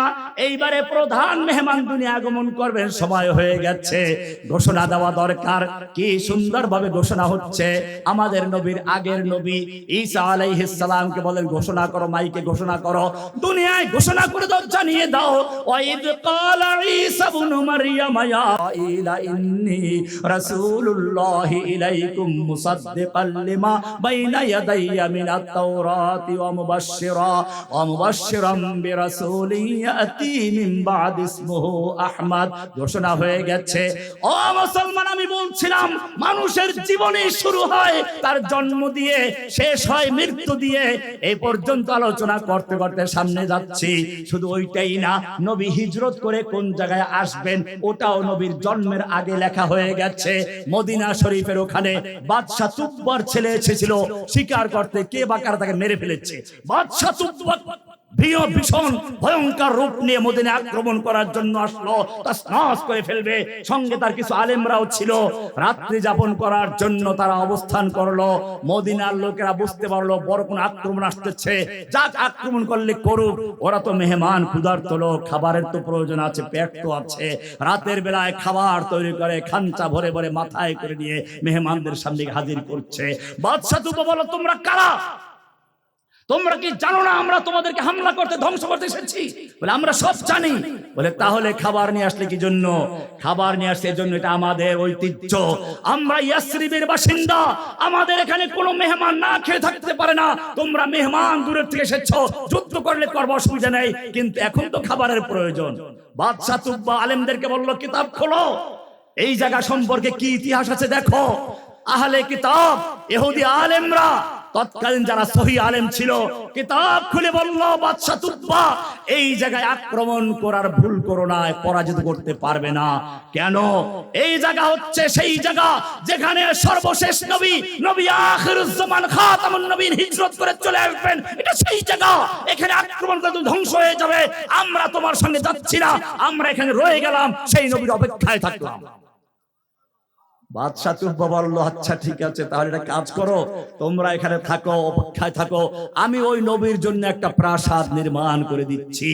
A: এইবারে প্রধান মেহমান দুনিয়া আগমন করবেন, সময় হয়ে গেছে, ঘোষণা দেওয়া দরকার। কি সুন্দরভাবে ঘোষণা হচ্ছে। আমাদের নবীর আগের নবী ঈসা আলাইহিস সালামকে বলেন ঘোষণা করো, মাইকে ঘোষণা করো, দুনিয়ায় ঘোষণা করে দাও, জানিয়ে দাও, ওয়াইদ ক্বালা ঈসা ইবনু মারইয়াম ইয়া ইলা ইন্নী রাসূলুল্লাহি ইলাইকুম মুসাদ্দিকাল লিমা বাইনা ইয়াদাইয়া মিনাত তাওরাতি ওয়া মুবাশশিরাম বিরাসূলিন ইয়াতি মিন বা'দ ইসমুহু আহমদ। ঘোষণা হয়ে গেছে। ও মুসলমান, আমি বলছিলাম মানুষের জীবনে শুরু হয় তার জন্ম দিয়ে, শেষ হয় মৃত্যু দিয়ে। এই পর্যন্ত আলোচনা করতে করতে সামনে যাচ্ছি। শুধু ওইটাই না, নবী হিজরত করে কোন জায়গায় আসবেন ওটাও নবীর জন্মের আগে লেখা হয়ে গেছে। মদিনা শরীফের ওখানে বাদশা তুব্বার ছেলে এসেছিল শিকার করতে, কে বাকার তাকে মেরে ফেলেছে। বাদশা তুব্বা ভীষণ ভয়ঙ্কর রূপ নিয়ে মদিনা আক্রমণ করার জন্য আসলো, তছনছ করে ফেলবে। সঙ্গে তার কিছু আলেমরাও ছিল, রাত্রি যাপন করার জন্য তারা অবস্থান করলো। মদিনার লোকেরা বুঝতে পারলো বড় কোন আক্রমণ আসতেছে, যাক আক্রমণ করলে করুক, ওরা তো মেহমান, ক্ষুধার্ত লোক, খাবারের তো প্রয়োজন আছে, পেট তো আছে। রাতের বেলায় খাবার তৈরি করে খাঞ্চা ভরে ভরে মাথায় করে নিয়ে মেহমানদের সামনে হাজির করছে। বাদশা তুব্বা বলল, তোমরা কারা? তোমরা কি জানো না আমরা তোমাদেরকে হামলা করতে, ধ্বংস করতে এসেছি? বলে আমরা সব জানি। বলে তাহলে খাবার নিয়ে আসলে কি জন্য? খাবার নিয়ে আসছে এজন্য, এটা আমাদের ঐতিহ্য, আমরা ইয়াসরিবের বাসিন্দা, আমাদের এখানে কোনো মেহমান না খেয়ে থাকতে পারে না। তোমরা মেহমান, দূরের থেকে এসেছো, যুদ্ধ করলে করব, অসুবিধা নেই, কিন্তু এখন তো খাবারের প্রয়োজন। বাদশা তুব্বা আলেমদেরকে বলল, কিতাব খোলো, এই জায়গা সম্পর্কে কি ইতিহাস আছে দেখো। আহলে কিতাব ইহুদি আলেমরা, তৎকালীন যারা সহি আলেম ছিল, কিতাব খুলে বলল, বাদশা তুব্বা এই জায়গায় আক্রমণ করার ভুল করো না, পরাজিত করতে পারবে না। কেন? এই জায়গা হচ্ছে সেই জায়গা যেখানে সর্বশেষ নবী, নবী আখিরুজ জামান খাতামুন নবীন হিজরত করে চলে আসবেন। এটা সেই জায়গা, এখানে আক্রমণ করলে ধ্বংস হয়ে যাবে। আমরা তোমার সঙ্গে যাচ্ছি না, আমরা এখানে রয়ে গেলাম, সেই নবীর অপেক্ষায় থাকলাম। বাদশা তুব্বা বলল, আচ্ছা ঠিক আছে, তাহলে একটা কাজ করো, তোমরা এখানে থাকো, অপেক্ষায় থাকো, আমি ওই নবীর জন্য একটা প্রাসাদ নির্মাণ করে দিচ্ছি।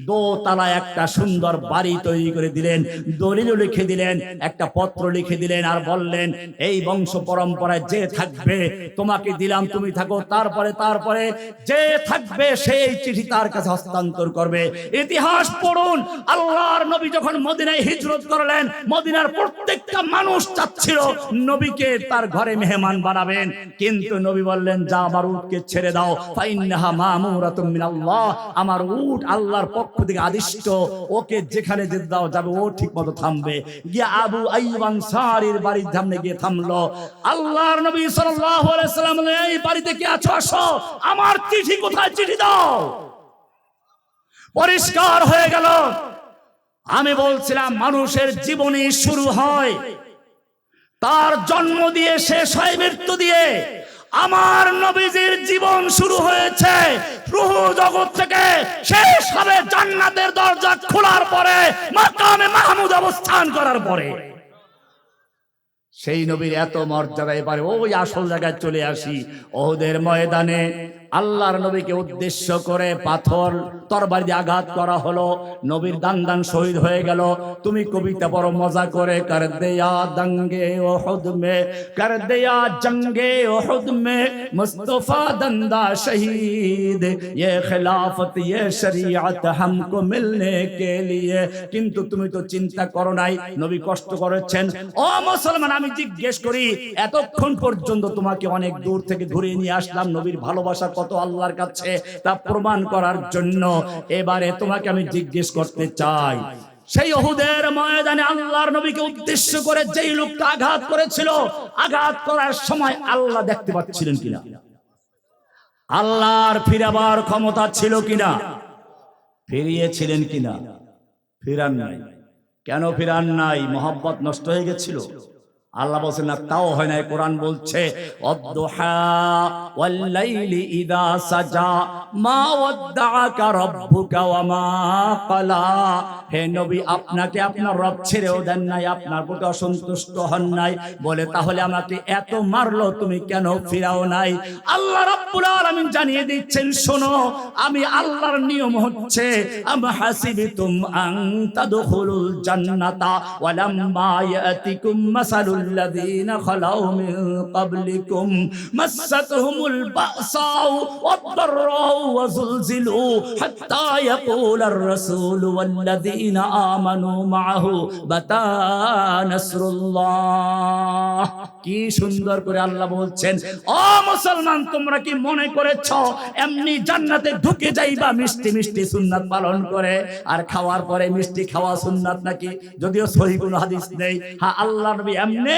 A: দোতলা একটা সুন্দর বাড়ি তৈরি করে দিলেন, দলিল লিখে দিলেন, একটা পত্র লিখে দিলেন, আর বললেন এই বংশ পরম্পরায় যে থাকবে তোমাকে দিলাম, তুমি থাকো, তারপরে যে থাকবে সেই চিঠি তার কাছে হস্তান্তর করবে। ইতিহাস পড়ুন, আল্লাহর নবী যখন মদিনায় হিজরত করলেন, মদিনার প্রত্যেকটা মানুষ চাচ্ছে নবীকে তার ঘরে মেহমান বানাবেন, কিন্তু নবী বললেন, যা আমার উটকে ছেড়ে দাও, ফাইন্নাহা মামুরাতুম মিনাল্লাহ, আমার উট আল্লাহর পক্ষ থেকে আদিষ্ট, ওকে যেখানে যেতে দাও যাবে, ও ঠিকমতো থামবে। গিয়ে আবু আইয়ুব আনসারীর বাড়ির সামনে গিয়ে থামলো। আল্লাহর নবী সাল্লাল্লাহু আলাইহি সাল্লাম বললেন, এই বাড়িতে কে আছো, আসো, আমার চিঠি কোথায়, চিঠি দাও। পরিষ্কার হয়ে গেল। আমি বলছিলাম মানুষের জীবনে শুরু হয় তার জন্ম দিয়ে, শেষ হয় মৃত্যু দিয়ে। আমার নবীজির জীবন শুরু হয়েছে রূহ জগৎ থেকে শেষ হবে জান্নাতের দরজা খোলার পরে, মাকামে মাহমুদ অবস্থান করার পরে। সেই নবীর এত মর্যাদা। এবারে ওই আসল জায়গায় চলে আসি। ওহুদের ময়দানে আল্লাহর নবীকে উদ্দেশ্য করে পাথর তরবারি দিয়ে আঘাত করা হলো, নবীর দান শহীদ হয়ে গেল। তুমি কবিতা বড় মজা করে, কর দেয়া দঙ্গে ওহুদ মে, কর দেয়া জঙ্গে ওহুদ মে, মুস্তফা দন্দা শহীদ, ये खिलाफत ये शरीयत हमको मिलने के लिए। কিন্তু তুমি তো চিন্তা করো নাই নবী কষ্ট করেছেন। ও মুসলমান, আমি জিজ্ঞেস করি, এতক্ষণ পর্যন্ত তোমাকে অনেক দূর থেকে ঘুরিয়ে নিয়ে আসলাম নবীর ভালোবাসা কত আল্লাহর কাছে, তা প্রমাণ করার জন্য এবারে তোমাকে আমি জিজ্ঞেস করতে চাই, সেই উহুদের ময়দানে আল্লাহর নবীকে উদ্দেশ্য করে যেই লোকটা আঘাত করেছিল, আঘাত করার সময় আল্লাহ দেখতে পাচ্ছিলেন কিনা? আল্লাহর ফিরাবার ক্ষমতা ছিল কিনা? ফিরিয়েছিলেন কিনা? ফিরান নাই। কেন ফিরান নাই? মহব্বত নষ্ট হয়ে গেছিল? আল্লাহ বলছেন না, তাও হয় না। কোরআন বলছে অদ্দুহা ওয়াল লাইলি ইযা সাজা মা ওয়াদ্দাআকা রাব্বুকা ওয়া মা ক্বালা। হে নবী, আপনাকে আপনার রব ছেড়েও দেন নাই, আপনার প্রতি অসন্তুষ্ট হন নাই বলে তাহলে আমাকে এত মারলো, তুমি কেন ফিরাও নাই? আল্লাহ রাব্বুল আলামিন জানিয়ে দিচ্ছেন, শোনো, আমি আল্লাহর নিয়ম হচ্ছে আম হাসিবতুম আন তাদখুলুল জান্নাতা ওয়া লাম্মা ইয়াতিকুম মাসালুল الذين خلوا من قبلكم مستهم البأساء والضراء وزلزلوا حتى يقول الرسول والذين آمنوا معه متى نصر الله। কি সুন্দর করে আল্লাহ বলছেন, ও মুসলমান, তোমরা কি মনে করেছো এমনি জান্নাতে ঢুকে যাইবা মিষ্টি মিষ্টি সুন্নাত পালন করে, আর খাওয়ার পরে মিষ্টি খাওয়া সুন্নাত নাকি? যদিও সহিহ কোনো হাদিস নেই। হ্যাঁ, আল্লাহ নবী এমনি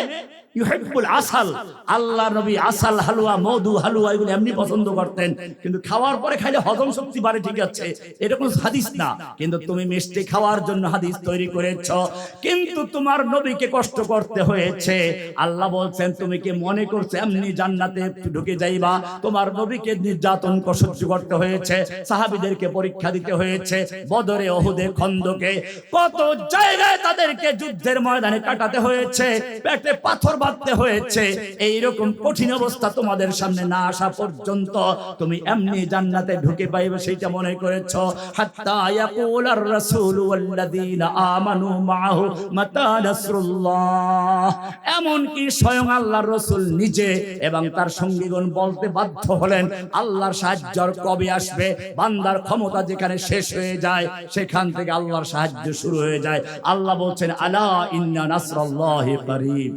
A: ইউহিব্বুল আসাল, আল্লাহ নবী আসাল হালুয়া, মধু হালুয়া এগুলো এমনি পছন্দ করতেন, কিন্তু খাওয়ার পরে খাইলে হজম শক্তি বাড়ে, ঠিক আছে, এটা কোনো হাদিস না। কিন্তু তুমি মিষ্টি খাওয়ার জন্য হাদিস তৈরি করেছো, কিন্তু তোমার নবীকে কষ্ট করতে হয়েছে। আল্লাহ বলছেন, তুমি কি মনে করছো এমনি জান্নাতে ঢুকে যাইবা? তোমার নবীকে নির্যাতন সহ্য করতে হয়েছে, সাহাবীদেরকে পরীক্ষা দিতে হয়েছে, বদরে, ওহুদে, খন্দকে, কত জায়গায় তাদেরকে যুদ্ধের ময়দানে কাটাতে হয়েছে, পেটে পাথর বাঁধতে হয়েছে। এইরকম কঠিন অবস্থা তোমাদের সামনে না আসা পর্যন্ত তুমি এমনি জান্নাতে ঢুকে পাইবে সেইটা মনে করেছো? হাত্তা ইয়াকুলার রাসূল ওয়াল্লাযীনা আমানু মাআহু মাতা নাসরুল্লাহ। এমন কি স্বয়ং আল্লাহর রাসূল নিজে এবং তার সঙ্গীগণ বলতে বাধ্য হলেন, আল্লাহর সাহায্য কবে আসবে? বান্দার ক্ষমতা যেখানে শেষ হয়ে যায় সেখান থেকে আল্লাহর সাহায্য শুরু হয়ে যায়। আল্লাহ বলছেন, আলা ইন্না নাসরাল্লাহি করিব।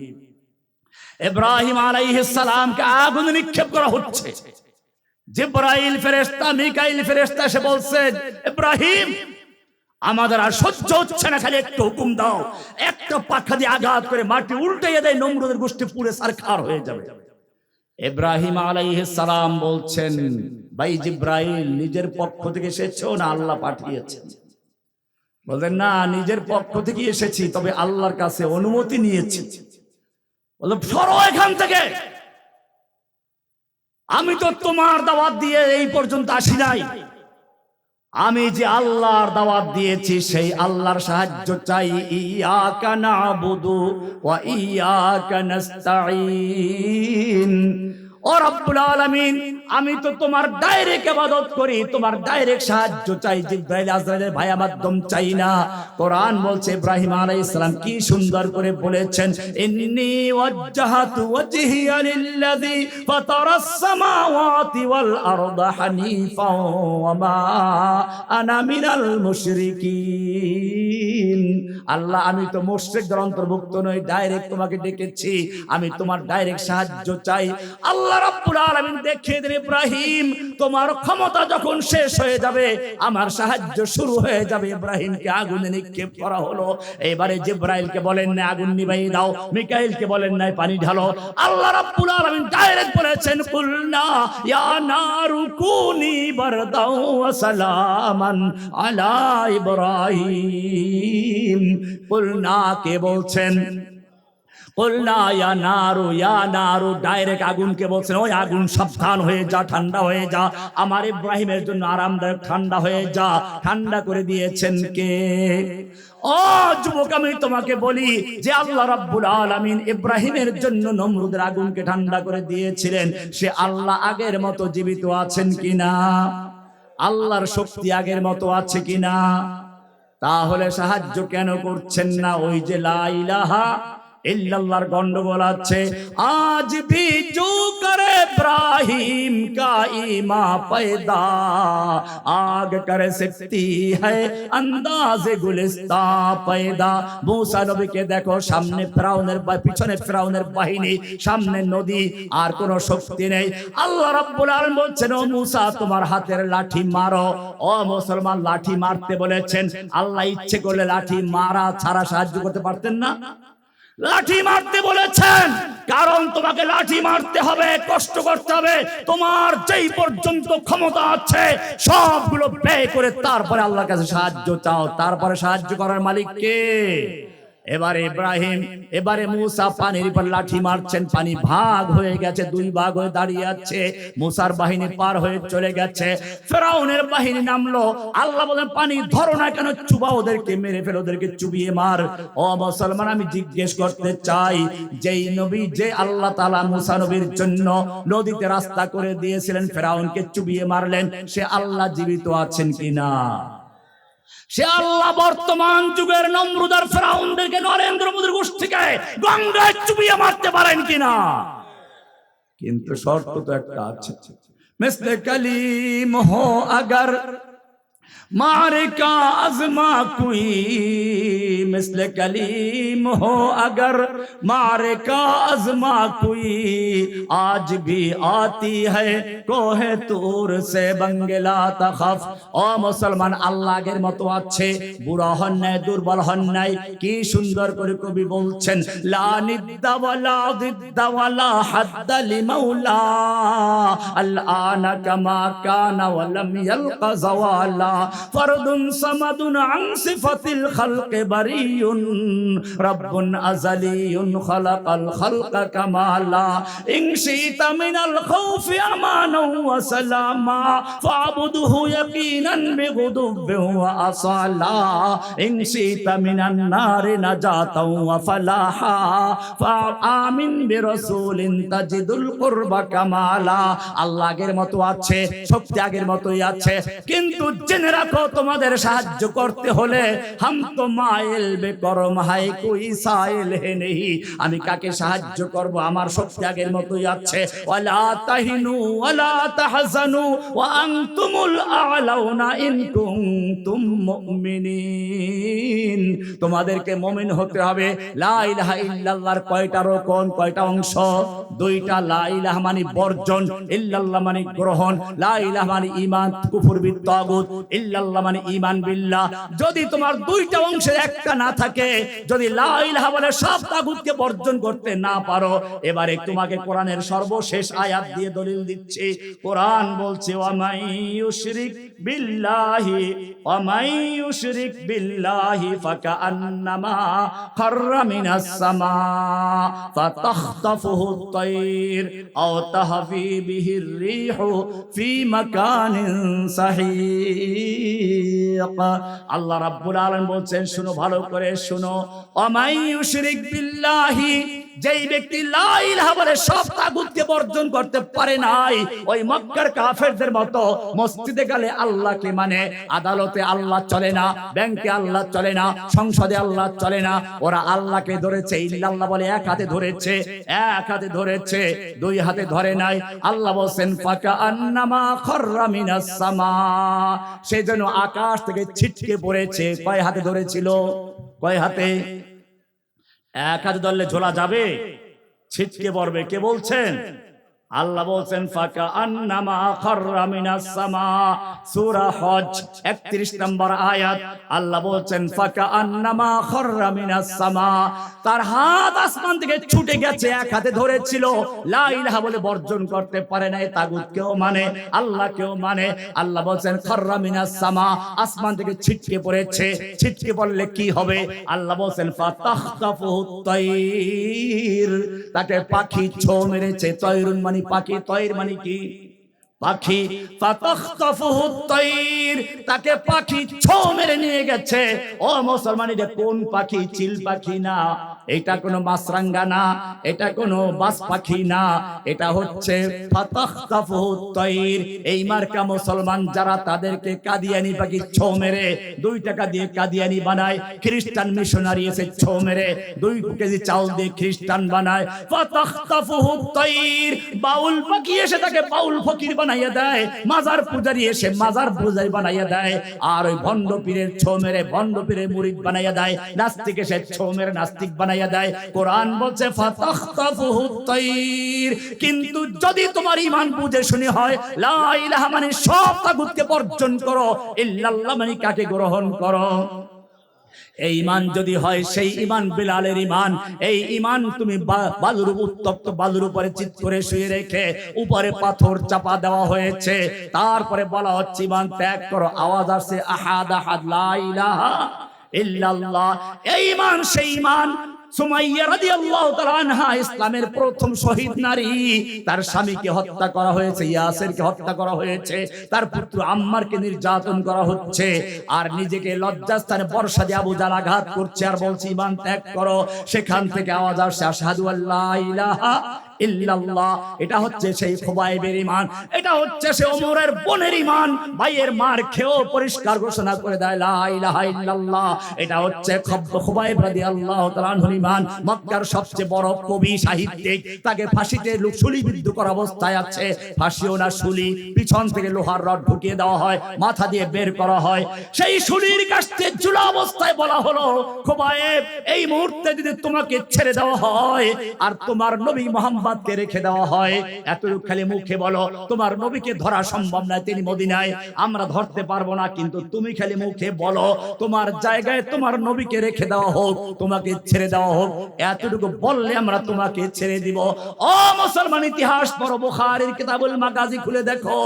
A: ইব্রাহিম আলাইহিস সালামকে আগুনে নিক্ষেপ করা হচ্ছে। জিবরাইল ফেরেশতা, মিকাইল ফেরেশতা এসে বলছেন, ইব্রাহিম, আমাদের আর সহ্য হচ্ছে না, খালি একটু হুকুম দাও, একটা পাখা দিয়ে আঘাত করে মাটি উল্টিয়ে দেয়, নমরুদের গোষ্ঠী পুরো সারখার হয়ে যাবে। ইব্রাহিম আলাইহিস সালাম বলছেন, ভাই জিবরাইল নিজের পক্ষ থেকে এসেছো না আল্লাহ পাঠিয়েছেন? বলেন, না, নিজের পক্ষ থেকে এসেছি, তবে আল্লাহর কাছে অনুমতি নিয়েছি। বলে, সরো এখান থেকে, আমি তো তোমার দাওয়াত দিয়ে এই পর্যন্ত আসি নাই, আমি যে আল্লাহর দাওয়াত দিয়েছি সেই আল্লাহর সাহায্য চাই। ইয়াকা নাবুদু ওয়া ইয়াকা নাস্তাঈন। ও রব্বুল আলামিন, আমি তো তোমার ডাইরেক্ট ইবাদত করি, তোমার ডাইরেক্ট সাহায্য চাই, জিবরাইল আজরাইলের ভায়া মাধ্যম চাই না। কোরআন বলছে, ইব্রাহিম আলাইহিস সালাম কি সুন্দর করে বলেছেন, ইন্নী ওয়াজ্জাহাতু ওয়াজহিয়া লিল্লাযী ফাতারাস সামাওয়াতি ওয়াল আরদা হানিফাও ওয়া মা আনা মিনাল মুশরিকিন। আল্লাহ, আমি তো মুশরিকদের অন্তর্ভুক্ত নই, ডাইরেক্ট তোমাকে ডেকেছি, আমি তোমার ডাইরেক্ট সাহায্য চাই। আল্লাহ রাব্বুল আলামিন দেখিয়ে দিলেন, ইব্রাহিম, তোমার ক্ষমতা যখন শেষ হয়ে যাবে আমার সাহায্য শুরু হয়ে যাবে। ইব্রাহিমকে আগুনে নিক্ষেপ করা হলো। এবারে জিবরাইলকে বলেন না আগুন নিভাই দাও, মিকাইলকে বলেন নাই পানি ঢালো। আল্লাহ রাব্বুল আলামিন ডাইরেক্ট বলেছেন, কুলনা ইয়া নারু কুনি বারদাও ওয়া সালামান আলা ইব্রাহিম। কুলনা কে বলছেন? কুলনা ইয়া নারু ডাইরেক্ট আগুনকে বলছেন ওই আগুন সাবধান হয়ে যা, ঠান্ডা হয়ে যা, আমার ইব্রাহিমের জন্য আরামদায়ক ঠান্ডা হয়ে যা। ঠান্ডা করে দিয়েছেন কে? ও যুবক, আমি তোমাকে বলি যে আল্লাহ রাব্বুল আলামিন ইব্রাহিমের জন্য নমরুদের আগুনকে ঠান্ডা করে দিয়েছিলেন। সে আল্লাহ আগের মতো জীবিত আছেন কিনা? আল্লাহর শক্তি আগের মতো আছে কিনা? তাহলে সাহায্য কেন করছেন না? ওই যে লা ইলাহা इल्लल्लाहर गंडगोल আছে। आज भी जो करे इब्राहिम का ईमान पैदा, आग कर सकती है अंदाज़े गुलिस्ता पैदा। मूसा নবীকে দেখো, সামনে ফিরাউনের পিছনে ফিরাউনের বাহিনী, সামনে নদী, আর কোনো শক্তি নেই। আল্লাহ রাব্বুল আলামিন বলছেন ও মূসা তোমার হাতের লাঠি মারো। ও মুসলমান, লাঠি মারতে বলেছেন। আল্লাহ ইচ্ছে করলে লাঠি মারা ছাড়া সাহায্য করতে পারতেন না? লাঠি মারতে বলেছেন কারণ তোমাকে লাঠি মারতে হবে, কষ্ট করতে হবে। তোমার যেই পর্যন্ত ক্ষমতা আছে সবগুলো ব্যয় করে তারপরে আল্লাহর কাছে সাহায্য চাও। তারপরে সাহায্য করার মালিক কে? এবারে ইব্রাহিম, এবারে মূসা পানির উপর লাঠি মারছেন। পানি ভাগ হয়ে গেছে, দুই ভাগ হয়ে দাঁড়িয়ে আছে। মূসার বাহিনী পার হয়ে চলে গেছে, ফিরাউনের বাহিনী নামলো। আল্লাহ বলেন পানি ধরো না কেন, চুবা ওদেরকে, মেরে ফেল ওদেরকে, চুবিয়ে মার। ও মুসলমান, আমি জিজ্ঞেস করতে চাই, যেই নবী, যে আল্লাহ তাআলা মূসা নবীর জন্য নদীতে রাস্তা করে দিয়েছিলেন, ফিরাউনকে চুবিয়ে মারলেন, সে আল্লাহ জীবিত আছেন কিনা? সে আল্লাহ বর্তমান যুগের নমরুদ আর ফিরাউনদেরকে, নরেন্দ্র মোদীর গোষ্ঠীকে গঙ্গায় চুবিয়ে মারতে পারেন কিনা? কিন্তু শর্ত তো একটা আছে, মিসলে কালিম হো আগার मारे का आजमा कोई, मिसले कलीम हो अगर मारे का आजमा कोई, आज भी आती है कोहे तूर से बंगला तखफ। ओ मुसलमान, আল্লাহর মতো আছে, বুড়া হন নাই, দুর্বল হন নাই। কি সুন্দর করে কবি বলছেন, লা নিদ্দা ওয়ালা দিদ্দা ওয়ালা হাদ্দা লিমাউলা, আল আনা কামা কানা ওয়া লাম ইয়ালকা যাওয়ালা, ফরদুন সামাদুন আন সিফাতিল খালকি বারিয়ুন, রাব্বুন আযালিয়ুন খালাকাল খালকা কামালা, ইনশিতা মিনাল খাউফি আমানাও ওয়া সালামা, ফাবুদহু ইয়াকিনান বিগুদুবি ওয়া আসালা, ইনশিতা মিনান নারি নাজাতাও ওয়া ফালাহা, ফাআমিন বিরাসূলিন তাজিদুল কুরবা কামালা। আল্লাহ আগের মতো আছে, শক্তি আগের মতোই আছে, কিন্তু জেনে রাখো তোমাদের সাহায্য করতে হলে হাম তো মাইল বেকরম হাই কোই সাইল হে নেই। আমি কাকে সাহায্য করব? আমার শক্তি আগের মতোই আছে। ওয়ালা তাহিনু ওয়ালা তাহজানু ওয়া আনতুমুল আ'লাউনা ইন কুনতুম মুমিনিন। তোমাদেরকে মুমিন হতে হবে। লা ইলাহা ইল্লাল্লাহর কয়টা রকম, কয়টা অংশ? দুইটা। লা ইলাহা মানে বর্জন, ইল্লাল্লাহ মানে গ্রহণ। লা ইলাহা মানে ঈমান, কুফর বিত তাগুত, ইল্লাল্লাহ মানে ঈমান বিল্লাহ। যদি তোমার দুইটা অংশের একটা না থাকে, যদি লা ইলাহা বলে সব তাগুতকে বর্জন করতে না পারো, এবারে তোমাকে কোরআনের সর্বশেষ আয়াত দিয়ে দলিল দিচ্ছি। কোরআন বলছে ওয়া মাই ইউশরিক বিল্লাহি ওয়া মাই ইউশরিক বিল্লাহি ফাকান্নামা খাররা মিনাস সামা ফাতাখতাফুহু আত-তায়র আও তাহফি বিহির রিহু ফি মাকানিন সাহিক। আল্লাহ রাব্বুল আলামিন বলছেন, শুনো ভালো করে শুনো, ওয়া মাই ইউশরিক বিল্লাহি, যেই ব্যক্তি লা ইলাহা বলে সব তাগুতকে বর্জন করতে পারে নাই, ওই মক্কার কাফেরদের মতো মসজিদে গেলে আল্লাহকে মানে, আদালতে আল্লাহ চলে না, ব্যাংকে আল্লাহ চলে না, সংসদে আল্লাহ চলে না। ওরা আল্লাহকে ধরেছে, ইল্লাল্লাহ বলে এক হাতে ধরেছে, এক হাতে ধরেছে, দুই হাতে ধরে নাই। আল্লাহ বলেন ফাকা আন্নামা খাররা মিনাস সামা, সেজন্য আকাশ থেকে ছিটকে পড়েছে। কয় হাতে ধরেছিল? কয় হাতে? এক হাতে ধরলে ঝোলা যাবে? ছিটকে পড়বে। কে বলছেন? আল্লাহ বলছেন ফাকা আন্নামা খাররা মিনাস সামা, সূরা হজ 31 নম্বর আয়াত। আল্লাহ বলছেন ফাকা আন্নামা খাররা মিনাস সামা, তার হাত আসমান থেকে ছুটে গেছে, এক হাতে ধরেছিল, লা ইলাহা বলে বর্জন করতে পারে নাই, তাগুতকেও মানে আল্লাহকেও মানে। আল্লাহ বলছেন খাররা মিনাস সামা, আসমান থেকে ছিটকে পড়েছে। ছিটকে পড়লে কি হবে? আল্লাহ বলছেন ফাতাখতাফুহু তাইর, তাকে পাখি ছো মেরেছে। তয়রুন মানে পাখি, তয়র মানে কি? পাখি। ফাতাখতাফুহু তাইর, তাকে পাখি ছো মেরে নিয়ে গেছে। ও মুসলমান, এটা কোন পাখি? চিল পাখি না, এটা কোনো মাছরাঙ্গা না, এটা কোনো বাস পাখি না, এটা হচ্ছে ফাতাখতাফুহু তাইর। এই মার্কা মুসলমান যারা, তাদেরকে কাদিয়ানি পাখি ছো মেরে 2 টাকা দিয়ে কাদিয়ানি বানায়। খ্রিস্টান মিশনারি এসে ছো মেরে 2 কেজি চাউল দিয়ে খ্রিস্টান বানায়। ফাতাখতাফুহু তাইর, বাউল পাখি এসে তাকে বাউল ফকির বানাইয়া দেয়, মাজার পূজারি এসে মাজার পূজারি বানাইয়া দেয়, আর ওই ভণ্ড পীরের ছো মেরে ভণ্ড পীরের মুরিদ বানাইয়া দেয়, নাস্তিক এসে ছো মেরে নাস্তিক বানাইয়া দেয়। কোরআন বলছে ফাতাখতাফুহু তাইর। কিন্তু যদি তোমার ঈমান বুঝে শুনে হয়, লা ইলাহা মানে সব তাগুতকে বর্জন করো, ইল্লাল্লাহ মানে কাকে গ্রহণ করো। এই ঈমান যদি হয় সেই ঈমান বিলালের ঈমান, এই ঈমান তুমি বালুর উত্তপ্ত বালুর উপরে চিৎ করে শুয়ে রেখে উপরে পাথর চাপা দেওয়া হয়েছে, তারপরে বলা হচ্ছে ঈমান ত্যাগ করো। আওয়াজ আসছে আহাদ আহাদ লা ইলাহা ইল্লাল্লাহ। এই ঈমান সেই ঈমান। সুমাইয়া রাদিয়াল্লাহু তাআলা আনহা ইসলামের প্রথম শহীদ নারী, তার স্বামীকে হত্যা করা হয়েছে, ইয়াসিরকে হত্যা করা হয়েছে, তার পুত্র আম্মারকে নির্যাতন করা হচ্ছে, আর নিজেকে লজ্জাস্থানে বর্ষা দিয়ে আবু জাহল আঘাত করছে আর বলছে ঈমান ত্যাগ করো। সেখান থেকে আওয়াজ আসছে আশহাদু আল্লা ইলাহা ইল্লাল্লাহ। এটা হচ্ছে সেই খুবাইবের ঈমান, এটা হচ্ছে সেই ওমরের বোনের ঈমান, ভাইয়ের মার খেয়েও পরিষ্কার ঘোষণা করে দেয় লা ইলাহা ইল্লাল্লাহ। এটা হচ্ছে খুবাইব রাদিয়াল্লাহু তাআলা আনহুর ঈমান। মক্কার সবচেয়ে বড় কবি সাহিত্যিক, তাকে ফাঁসিতে শুলিবিদ্ধ করা অবস্থায় আছে, ফাঁসিও না শুলি, পিছন থেকে লোহার রড ঢুকিয়ে দেওয়া হয়, মাথা দিয়ে বের করা হয়, সেই শুলির কাছে ঝুলা অবস্থায় বলা হলো খুবাইব, এই মুহূর্তে যদি তোমাকে ছেড়ে দেওয়া হয় আর তোমার নবী মুহাম্মদ কে রেখে দেওয়া হয়, এতটুকু খালি মুখে বলো তোমার নবীকে ধরা সম্ভব নয়, তিনি মদিনায়, আমরা ধরতে পারবো না, কিন্তু তুমি খালি মুখে বলো তোমার জায়গায় তোমার নবীকে রেখে দেওয়া হোক, তোমাকে ছেড়ে দেওয়া হোক, এতটুকু বললে আমরা তোমাকে ছেড়ে দিব। ও মুসলমান, ইতিহাস পড়ো, বুখারীর কিতাবুল মাগাজি খুলে দেখো,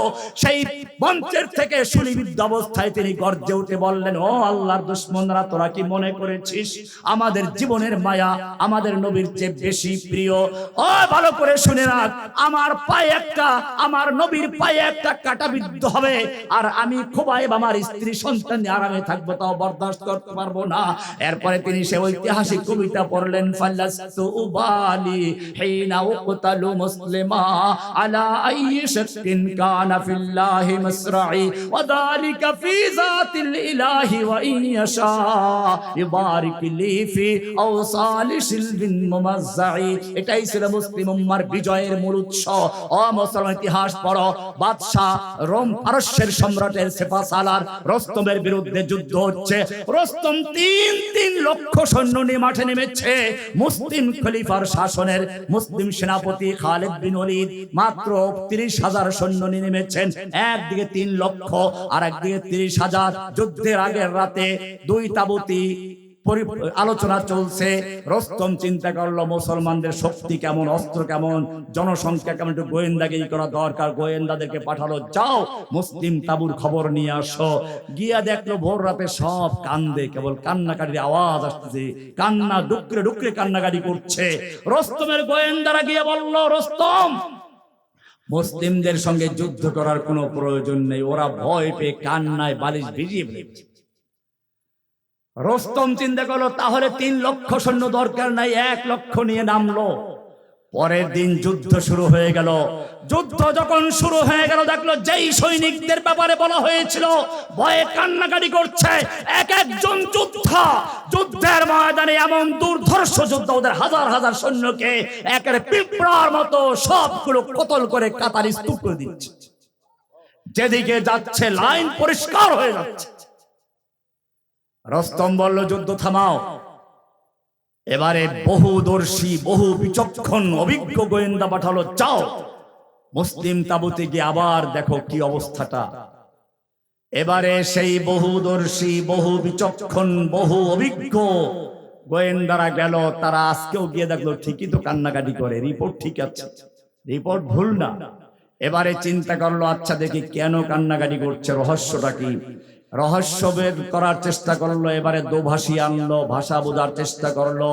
A: সেই মঞ্চের থেকে শুলিবিদ্ধ অবস্থায় তিনি গর্জে উঠে বললেন, ও আল্লাহর দুশমনরা, তোরা কি মনে করেছিস আমাদের জীবনের মায়া আমাদের নবীর চেয়ে বেশি প্রিয়? ও ভালো করে শুনে রাখ, আমার পায়ে একটা, আমার নবীর পায়ে একটা কাঁটা বিদ্ধ হবে, আর আমি খুবাইব আমার স্ত্রী সন্তান নিয়ে আরামে থাকবো, তাও বরদাস্ত করতে পারবো না। এরপরে তিনি সে ঐতিহাসিক কবিতা পড়লেন, ফালাস্তু উবালি হিনা উকতালু মুসলিমা আলা আইয়ি শাক্কিন কানা ফিল্লাহি মাসরাই ওয়া যালিকা ফি যাতিল ইলাহি ওয়া ইন ইয়াশা ইবারিক লি ফি আওসালি শিলবিন মুমাজ্জাই। এটাই ছিল মুসলিম উম্মার বিজয়ের মূল উৎস। ও মুসলমান, ইতিহাস পড়ো, বাদশাহ রোম পারস্যের সম্রাটের সেফাসালার রস্তমের বিরুদ্ধে যুদ্ধ হচ্ছে। রস্তম 3 লক্ষ সৈন্য নিয়ে মাঠে নেমেছে। মুসলিম খলিফার শাসনের মুসলিম সেনাপতি খালিদ বিন ওলীদ মাত্র 30,000 সৈন্য নিয়ে নেমেছেন। একদিকে 3 লক্ষ আর একদিকে 30,000। যুদ্ধের আগের রাতে 2 তাবুতি আলোচনা চলছে। রস্তম চিন্তা করলো মুসলমানদের শক্তি কেমন, অস্ত্র কেমন, জনসংখ্যা কেমন, একটু গোয়েন্দাগিরি করা দরকার। গোয়েন্দাদেরকে পাঠালো, যাও মুসলিম তাবুর খবর নিয়ে আসো। গিয়া দেখলো ভোর রাতে সব কান্দে, কেবল কান্নাকাটির আওয়াজ আসতেছে, কান্না ডুকরে ডুকরে কান্নাকাটি করছে। রস্তমের গোয়েন্দারা গিয়ে বলল, রস্তম, মুসলিমদের সঙ্গে যুদ্ধ করার কোনো প্রয়োজন নেই, ওরা ভয় পেয়ে কান্নায় বালিশ ভিজিয়ে ফেলেছে। রস্তম চিন্তা করলো, তাহলে 3 লক্ষ সৈন্য দরকার নাই, 1 লক্ষ নিয়ে নামলো। পরের দিন যুদ্ধ শুরু হয়ে গেল। যুদ্ধ যখন শুরু হয়ে গেল, দেখলো যেই সৈনিকদের ব্যাপারে বলা হয়েছিল ভয়ে কান্নাকাটি করছে, এক একজন যোদ্ধা যুদ্ধের ময়দানে এমন দুর্ধর্ষ যোদ্ধা ওদের হাজার হাজার সৈন্যকে একের পিঁপড়ার মতো সবগুলো কতল করে কাতার স্তূপ করে দিচ্ছে। যেদিকে যাচ্ছে লাইন পরিষ্কার হয়ে যাচ্ছে। রস্তম বলল, যুদ্ধ থামাও। এবারে বহুদর্শী, বহু বিচক্ষণ, অভিজ্ঞ গোয়েন্দা পাঠালো, যাও মুসলিম তাবুতে গিয়ে আবার দেখো কি অবস্থাটা। এবারে সেই বহুদর্শী, বহু বিচক্ষণ, বহু অভিজ্ঞ গোয়েন্দারা গেল, তারা আজকেও গিয়ে দেখলো ঠিকই তো কান্নাকাটি করে, রিপোর্ট ঠিক আছে, রিপোর্ট ভুল না। এবারে চিন্তা করলো, আচ্ছা দেখি কেন কান্নাকাটি করছে, রহস্যটা কি। রহস্য বের করার চেষ্টা করলো, এবারে দোভাষী আনলো, ভাষা বোঝার চেষ্টা করলো।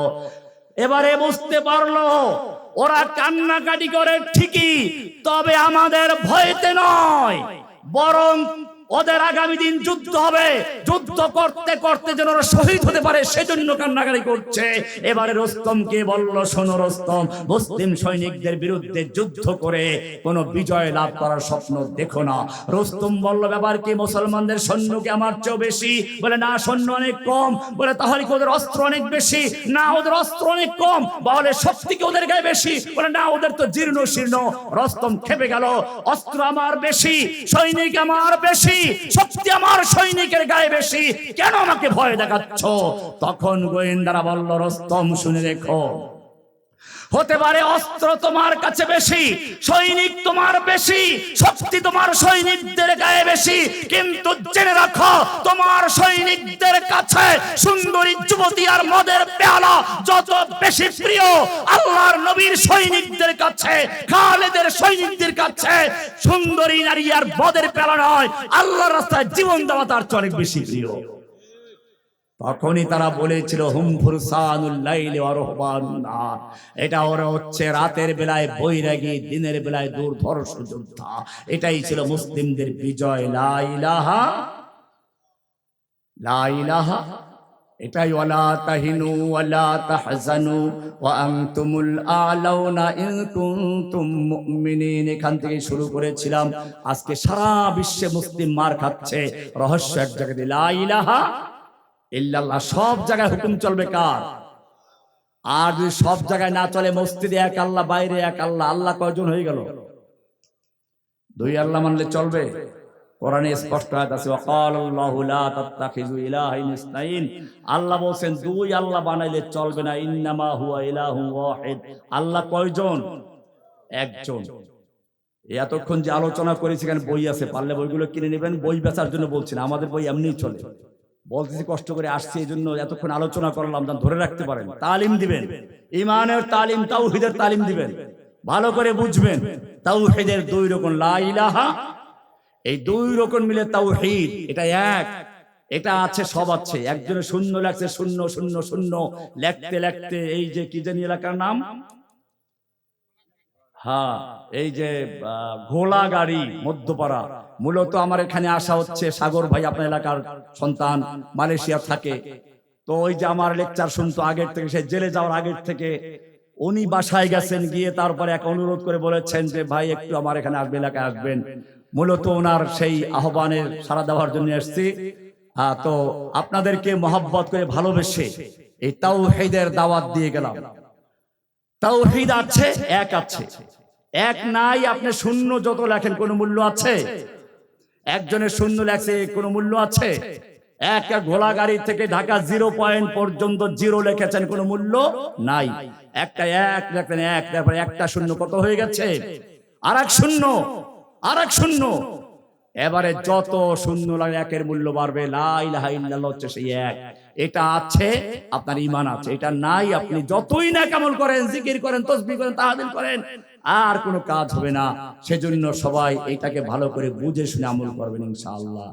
A: এবারে বুঝতে পারলো ওরা কান্নাকাটি করে ঠিকই, তবে আমাদের ভয়তে নয়, বরং ওদের আগামী দিন যুদ্ধ হবে, যুদ্ধ করতে করতে যেন ওরা শহীদ হতে পারে সেজন্য কান্নাকাটি করছে। এবারে রোস্তমকে বলল, শোনো রোস্তম, মুসলিম সৈনিকদের বিরুদ্ধে যুদ্ধ করে কোনো বিজয় লাভ করার স্বপ্ন দেখো না। রোস্তম বলল, ব্যাপার কি, মুসলমানদের সৈন্য কি আমার চেয়েও বেশি? বলে না, সৈন্য অনেক কম। বলে তাহলে কি ওদের অস্ত্র অনেক বেশি? না, ওদের অস্ত্র অনেক কম। বলে শক্তি কি ওদের গায়ে বেশি? বলে না, ওদের তো জীর্ণ শীর্ণ। রোস্তম খেপে গেল, অস্ত্র আমার বেশি, সৈনিক আমার বেশি, শক্তি আমার সৈনিকের গায়ে বেশি, কেন আমাকে ভয় দেখাচ্ছ? তখন গোয়েন্দারা বলল, রোস্তম শুনে রেখো, হতে পারে অস্ত্র তোমার কাছে বেশি, সৈনিক তোমার বেশি, শক্তি তোমার সৈনিকদের গায়ে বেশি, কিন্তু জেনে রাখো তোমার সৈনিকদের কাছে সুন্দরী যুবতী আর মদের পেয়ালা যত বেশি প্রিয়, আল্লাহর নবীর সৈনিকদের কাছে, খালেদের সৈনিকদের কাছে সুন্দরী নারী আর মদের পেয়ালা নয়, আল্লাহর রাস্তায় জীবন দেওয়া তার চেয়ে অনেক বেশি প্রিয়। তখনই তারা বলেছিল, হুম ফুরসানুল লাইলি ওয়া রুহবানুন নাহার, এটা ওরা হচ্ছে রাতের বেলায় বৈরাগী, দিনের বেলায় দুর্ধর্ষ যোদ্ধা। এটাই ছিল মুসলিমদের বিজয়। লা ইলাহা লা ইলাহা, এটাই ওয়ালা তাহিনু ওয়ালা তাহজানু ওয়া আনতুমুল আ'লাউনা ইন কুনতুম মুমিনিন। এখান থেকে শুরু করেছিলাম, আজকে সারা বিশ্বে মুসলিম মার খাচ্ছে। রহস্য এক জায়গায়, লা ইলাহা ইল্লাল্লাহ। সব জায়গায় হুকুম চলবে কার? আর যদি সব জায়গায় না চলে, মসজিদে এক আল্লাহ, বাইরে এক আল্লাহ, আল্লাহ কয়জন হয়ে গেল? দুই আল্লাহ মানলে চলবে? কোরআনে স্পষ্ট আয়াত আছে, ওয়াকালাল্লাহু লা তাত্তাখিযু ইলাহাইন ইসনাইন। আল্লাহ বলেন দুই আল্লাহ বানাইলে চলবে না, ইন্নামা হুয়া ইলাহুন ওয়াহিদ। আল্লাহ কয়জন? একজন। এতক্ষণ যে আলোচনা করেছি, এখানে বই আছে, পারলে বইগুলো কিনে নেবেন। বই বেচার জন্য বলছি না, আমাদের বই এমনিই চলে। বলতেছি কষ্ট করে আসছি, এই জন্য এতক্ষণ আলোচনা করলাম, যেন ধরে রাখতে পারেন। তালিম দিবেন, ইমানের তালিম, তাওহীদের তালিম দিবেন, ভালো করে বুঝবেন। তাওহীদের দুই রকম, লা ইলাহা, এই দুই রকম মিলে তাওহীদ। এটা এক, এটা আছে, সব আছে। একজনের শূন্য লাগছে, শূন্য শূন্য শূন্য লিখতে লিখতে, এই যে কি জানি এলাকার নাম, হ্যাঁ, এই যে ঘোলাগাড়ি মধ্যপাড়া। মূলত আমার এখানে আসা হচ্ছে, সাগর ভাই আপনার এলাকার সন্তান, মালয়েশিয়া থাকে। তো ওই যে আমার লেকচার শুনতো আগের থেকে, সে জেলে যাওয়ার আগের থেকে উনি বাসায় গেছেন, গিয়ে তারপরে এক অনুরোধ করে বলেছেন যে ভাই একটু আমার এখানে আসবে, এলাকায় আসবেন। মূলত ওনার সেই আহ্বানের সাড়া দেওয়ার জন্য এসেছি। তো আপনাদেরকে মহব্বত করে ভালোবেসে এই তাওহীদের দাওয়াত দিয়ে গেলাম। তাওহীদ আছে, এক আছে, এক নাই। আপনি শূন্য যত লেখেন কোনো মূল্য আছে? একজনের শূন্য লেখছে কোনো মূল্য আছে? এক ঘোলাগাড়ি থেকে ঢাকা 0 পয়েন্ট পর্যন্ত জিরো লিখেছেন, কোনো মূল্য নাই। একটা এক লেখেন, এক, তারপরে একটা শূন্য, কত হয়ে গেছে? আর এক শূন্য, আর এক শূন্য। এবারে যত শূন্য লাগে একের মূল্য বাড়বে। লা ইলাহা ইল্লাল্লাহ হচ্ছে সেই এক। এটা আছে, আপনার ঈমান আছে। এটা নাই, আপনি যতই না আমল করেন, জিকির করেন, তাসবিহ করেন, তাহলিল করেন, আর কোনো কাজ হবে না। সেজন্য সবাই এটাকে ভালো করে বুঝে শুনে আমল করবেন ইনশাআল্লাহ।